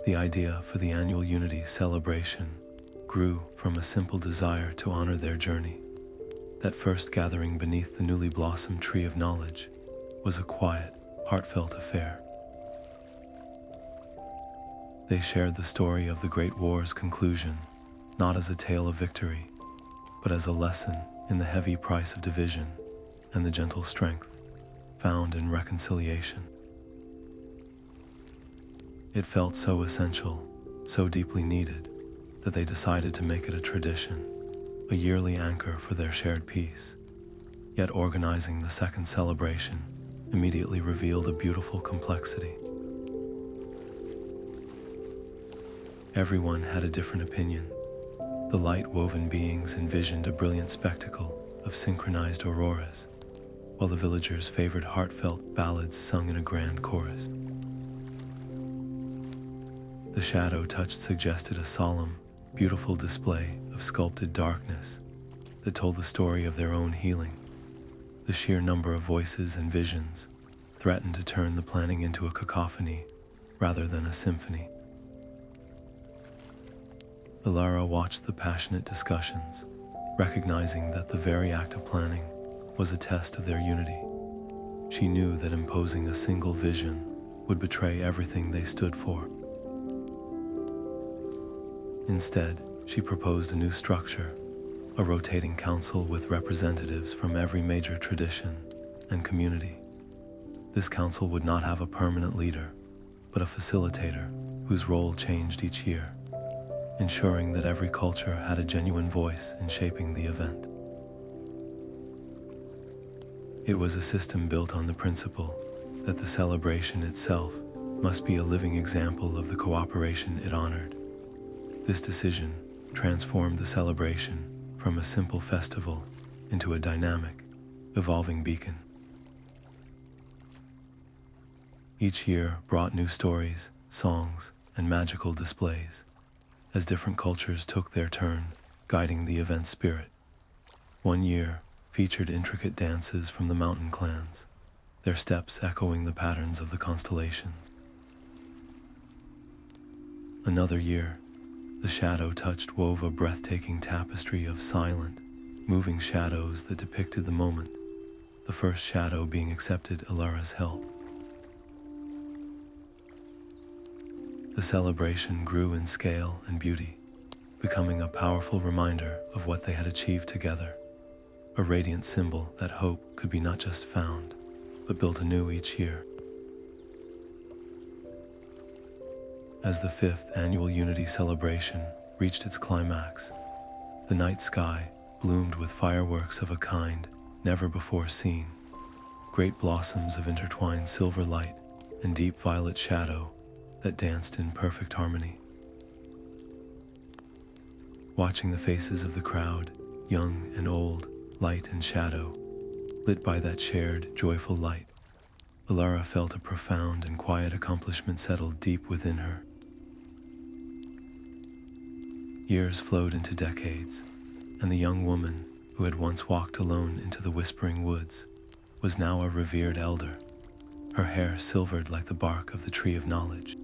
The idea for the annual Unity celebration grew from a simple desire to honor their journey. That first gathering beneath the newly blossomed tree of knowledge was a quiet, heartfelt affair. They shared the story of the Great War's conclusion, not as a tale of victory, but as a lesson in the heavy price of division and the gentle strength found in reconciliation. It felt so essential, so deeply needed, that they decided to make it a tradition, a yearly anchor for their shared peace. Yet organizing the second celebration immediately revealed a beautiful complexity. Everyone had a different opinion. The light-woven beings envisioned a brilliant spectacle of synchronized auroras, while the villagers favored heartfelt ballads sung in a grand chorus. The shadow touch suggested a solemn, beautiful display of sculpted darkness that told the story of their own healing. The sheer number of voices and visions threatened to turn the planning into a cacophony rather than a symphony. Ilara watched the passionate discussions, recognizing that the very act of planning was a test of their unity. She knew that imposing a single vision would betray everything they stood for. Instead, she proposed a new structure, a rotating council with representatives from every major tradition and community. This council would not have a permanent leader, but a facilitator whose role changed each year, ensuring that every culture had a genuine voice in shaping the event. It was a system built on the principle that the celebration itself must be a living example of the cooperation it honored. This decision transformed the celebration from a simple festival into a dynamic, evolving beacon. Each year brought new stories, songs, and magical displays, as different cultures took their turn guiding the event's spirit. One year featured intricate dances from the mountain clans, their steps echoing the patterns of the constellations. Another year, the shadow touch wove a breathtaking tapestry of silent, moving shadows that depicted the moment, the first shadow being accepted Ilara's help. The celebration grew in scale and beauty, becoming a powerful reminder of what they had achieved together, a radiant symbol that hope could be not just found, but built anew each year. As the 5th annual Unity celebration reached its climax, the night sky bloomed with fireworks of a kind never before seen, great blossoms of intertwined silver light and deep violet shadow that danced in perfect harmony. Watching the faces of the crowd, young and old, light and shadow, lit by that shared, joyful light, Ilara felt a profound and quiet accomplishment settle deep within her. Years flowed into decades, and the young woman who had once walked alone into the whispering woods was now a revered elder, her hair silvered like the bark of the tree of knowledge.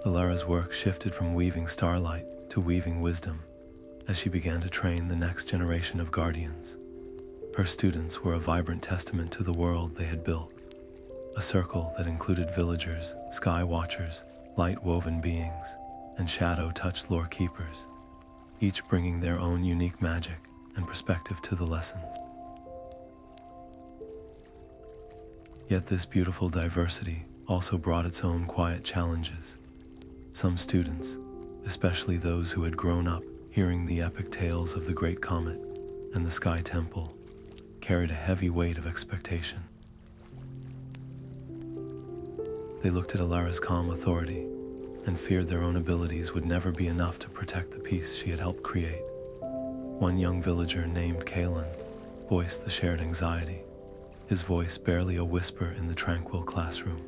Ilara's work shifted from weaving starlight to weaving wisdom as she began to train the next generation of guardians. Her students were a vibrant testament to the world they had built, a circle that included villagers, sky watchers, light-woven beings, and shadow-touched lore keepers, each bringing their own unique magic and perspective to the lessons. Yet this beautiful diversity also brought its own quiet challenges. Some students, especially those who had grown up hearing the epic tales of the Great Comet and the Sky Temple, carried a heavy weight of expectation. They looked at Ilara's calm authority, and feared their own abilities would never be enough to protect the peace she had helped create. One young villager named Kalen voiced the shared anxiety, his voice barely a whisper in the tranquil classroom.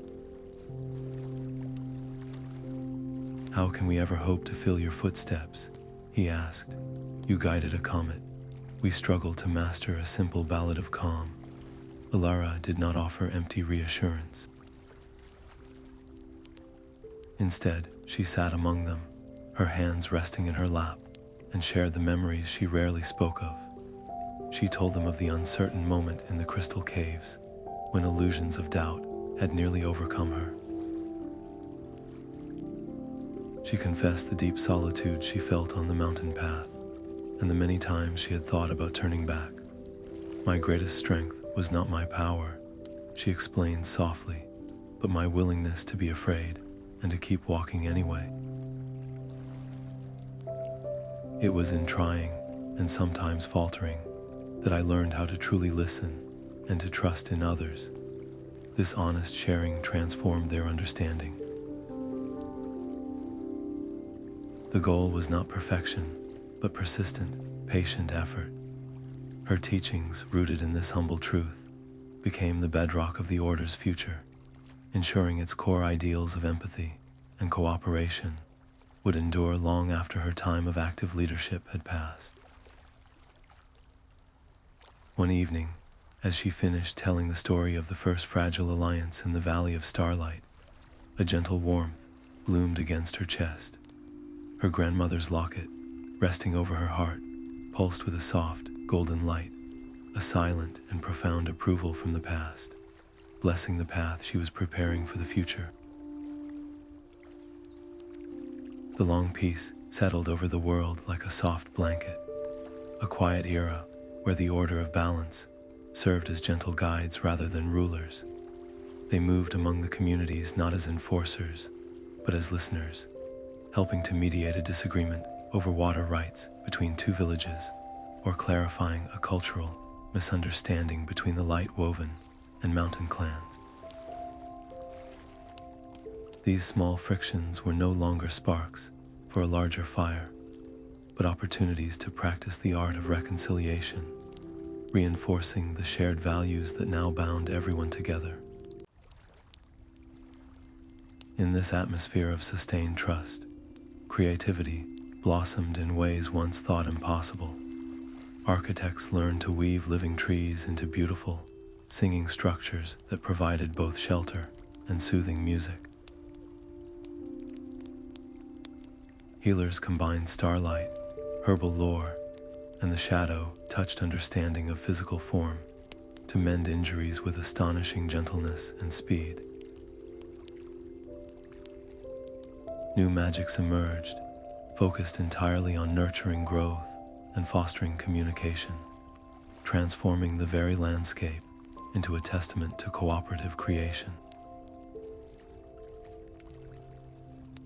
"How can we ever hope to fill your footsteps?" he asked. "You guided a comet. We struggle to master a simple ballad of calm." Ilara did not offer empty reassurance. Instead, she sat among them, her hands resting in her lap, and shared the memories she rarely spoke of. She told them of the uncertain moment in the crystal caves, when illusions of doubt had nearly overcome her. She confessed the deep solitude she felt on the mountain path, and the many times she had thought about turning back. "My greatest strength was not my power," she explained softly, "but my willingness to be afraid and to keep walking anyway." It was in trying, and sometimes faltering, that I learned how to truly listen and to trust in others. This honest sharing transformed their understanding. The goal was not perfection, but persistent, patient effort. Her teachings, rooted in this humble truth, became the bedrock of the Order's future, ensuring its core ideals of empathy and cooperation would endure long after her time of active leadership had passed. One evening, as she finished telling the story of the first fragile alliance in the Valley of Starlight, a gentle warmth bloomed against her chest. Her grandmother's locket, resting over her heart, pulsed with a soft, golden light, a silent and profound approval from the past, blessing the path she was preparing for the future. The long peace settled over the world like a soft blanket, a quiet era where the order of balance served as gentle guides rather than rulers. They moved among the communities not as enforcers, but as listeners, helping to mediate a disagreement over water rights between two villages, or clarifying a cultural misunderstanding between the Light Woven and Mountain clans. These small frictions were no longer sparks for a larger fire, but opportunities to practice the art of reconciliation, reinforcing the shared values that now bound everyone together. In this atmosphere of sustained trust, creativity blossomed in ways once thought impossible. Architects learned to weave living trees into beautiful, singing structures that provided both shelter and soothing music. Healers combined starlight, herbal lore, and the shadow-touched understanding of physical form to mend injuries with astonishing gentleness and speed. New magics emerged, focused entirely on nurturing growth and fostering communication, transforming the very landscape into a testament to cooperative creation.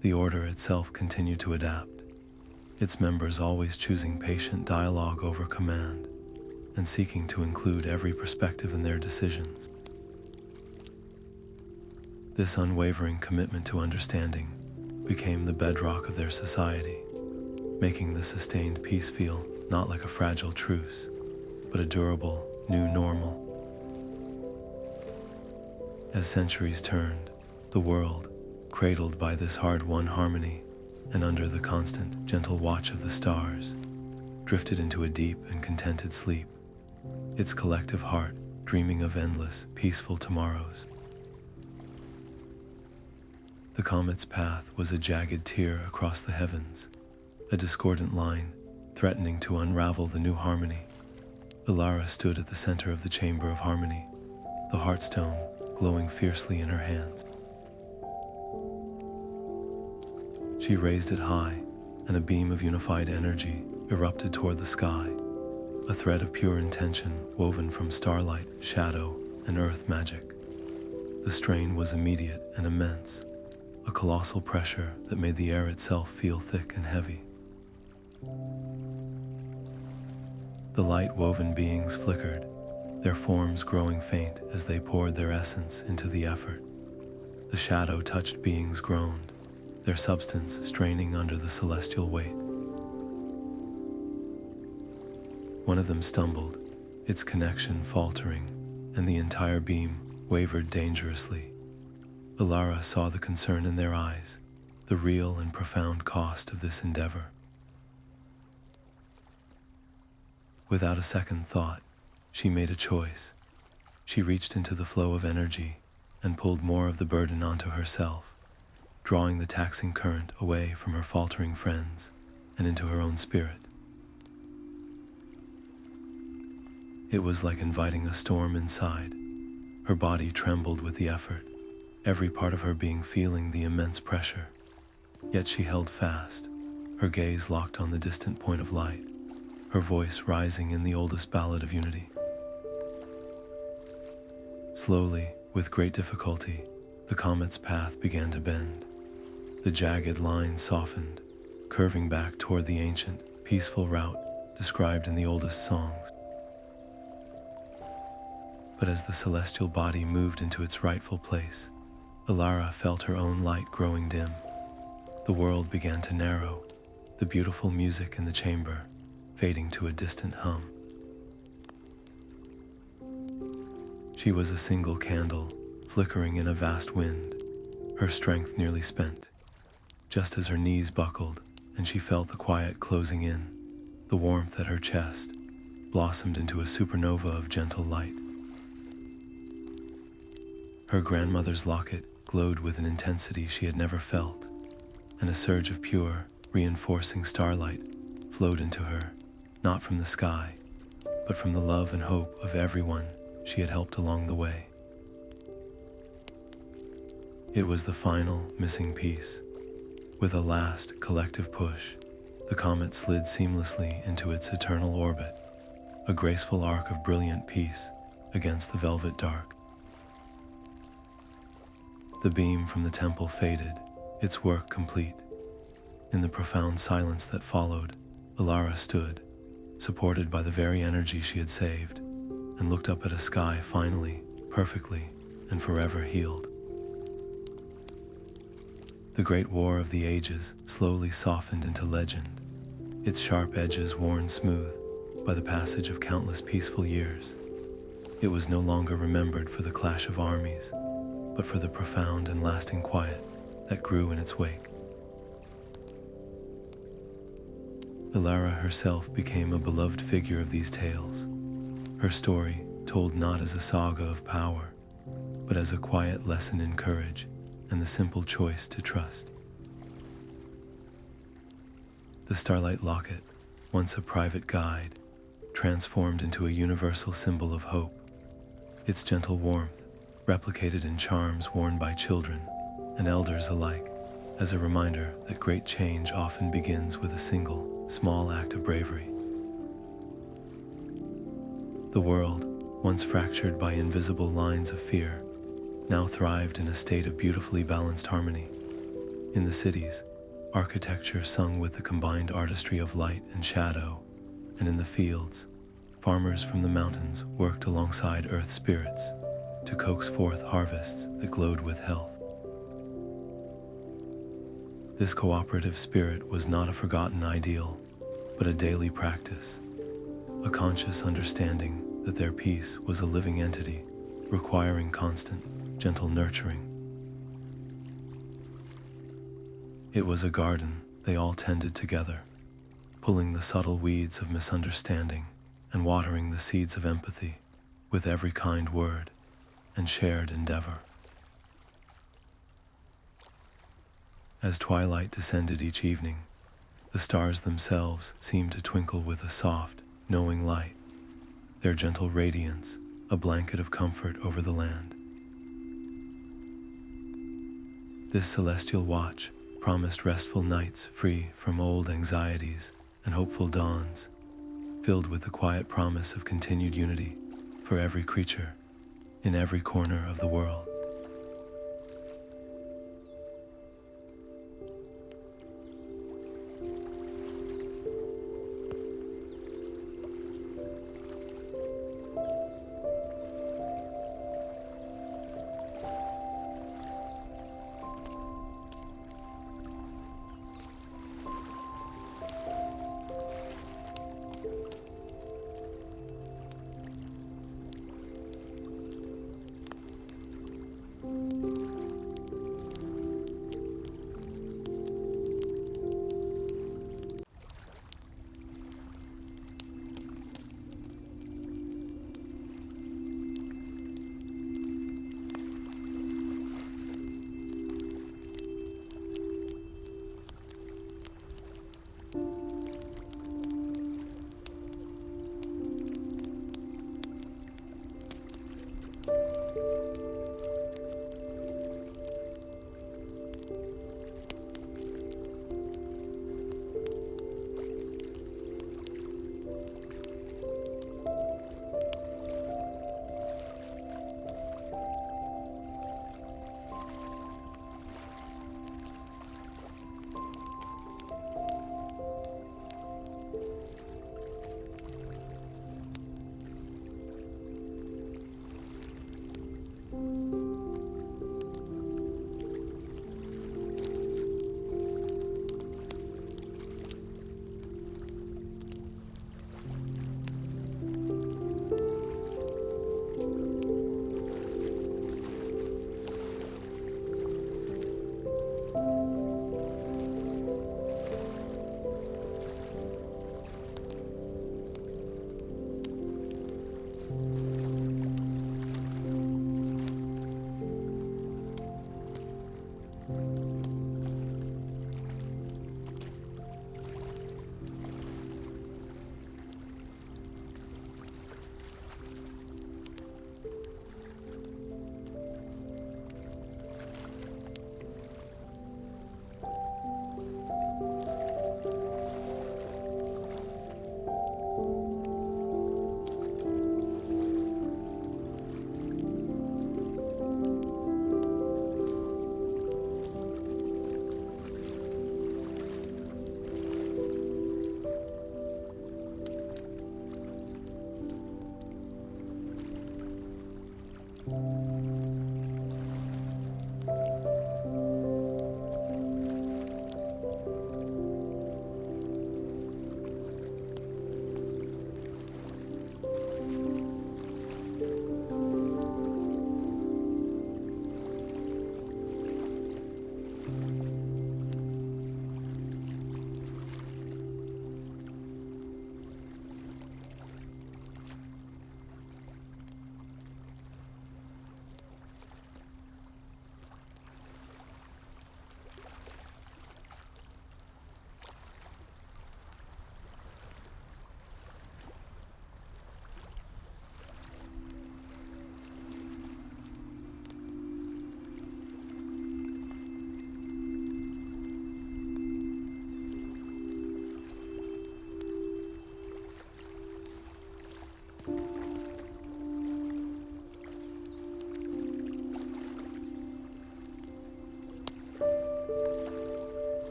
The Order itself continued to adapt, its members always choosing patient dialogue over command and seeking to include every perspective in their decisions. This unwavering commitment to understanding became the bedrock of their society, making the sustained peace feel not like a fragile truce, but a durable, new normal. As centuries turned, the world, cradled by this hard-won harmony and under the constant, gentle watch of the stars, drifted into a deep and contented sleep, its collective heart dreaming of endless, peaceful tomorrows. The comet's path was a jagged tear across the heavens, a discordant line threatening to unravel the new harmony. Ilara stood at the center of the chamber of harmony, the Heartstone glowing fiercely in her hands. She raised it high, and a beam of unified energy erupted toward the sky, a thread of pure intention woven from starlight, shadow, and earth magic. The strain was immediate and immense, a colossal pressure that made the air itself feel thick and heavy. The light-woven beings flickered, their forms growing faint as they poured their essence into the effort. The shadow-touched beings groaned, their substance straining under the celestial weight. One of them stumbled, its connection faltering, and the entire beam wavered dangerously. Ilara saw the concern in their eyes, the real and profound cost of this endeavor. Without a second thought, she made a choice. She reached into the flow of energy and pulled more of the burden onto herself, drawing the taxing current away from her faltering friends and into her own spirit. It was like inviting a storm inside. Her body trembled with the effort, every part of her being feeling the immense pressure. Yet she held fast, her gaze locked on the distant point of light, her voice rising in the oldest ballad of unity. Slowly, with great difficulty, the comet's path began to bend. The jagged lines softened, curving back toward the ancient, peaceful route described in the oldest songs. But as the celestial body moved into its rightful place, Ilara felt her own light growing dim. The world began to narrow, the beautiful music in the chamber fading to a distant hum. She was a single candle, flickering in a vast wind, her strength nearly spent. Just as her knees buckled and she felt the quiet closing in, the warmth at her chest blossomed into a supernova of gentle light. Her grandmother's locket glowed with an intensity she had never felt, and a surge of pure, reinforcing starlight flowed into her, not from the sky, but from the love and hope of everyone she had helped along the way. It was the final, missing piece. With a last, collective push, the comet slid seamlessly into its eternal orbit, a graceful arc of brilliant peace against the velvet dark. The beam from the temple faded, its work complete. In the profound silence that followed, Ilara stood, supported by the very energy she had saved, and looked up at a sky finally, perfectly, and forever healed. The great war of the ages slowly softened into legend, its sharp edges worn smooth by the passage of countless peaceful years. It was no longer remembered for the clash of armies, but for the profound and lasting quiet that grew in its wake. Ilara herself became a beloved figure of these tales, her story told not as a saga of power, but as a quiet lesson in courage and the simple choice to trust. The Starlight Locket, once a private guide, transformed into a universal symbol of hope, its gentle warmth replicated in charms worn by children and elders alike, as a reminder that great change often begins with a single, small act of bravery. The world, once fractured by invisible lines of fear, now thrived in a state of beautifully balanced harmony. In the cities, architecture sung with the combined artistry of light and shadow, and in the fields, farmers from the mountains worked alongside earth spirits to coax forth harvests that glowed with health. This cooperative spirit was not a forgotten ideal, but a daily practice, a conscious understanding that their peace was a living entity, requiring constant, gentle nurturing. It was a garden they all tended together, pulling the subtle weeds of misunderstanding and watering the seeds of empathy with every kind word and shared endeavor. As twilight descended each evening, the stars themselves seemed to twinkle with a soft, knowing light, their gentle radiance a blanket of comfort over the land. This celestial watch promised restful nights free from old anxieties and hopeful dawns, filled with the quiet promise of continued unity for every creature in every corner of the world.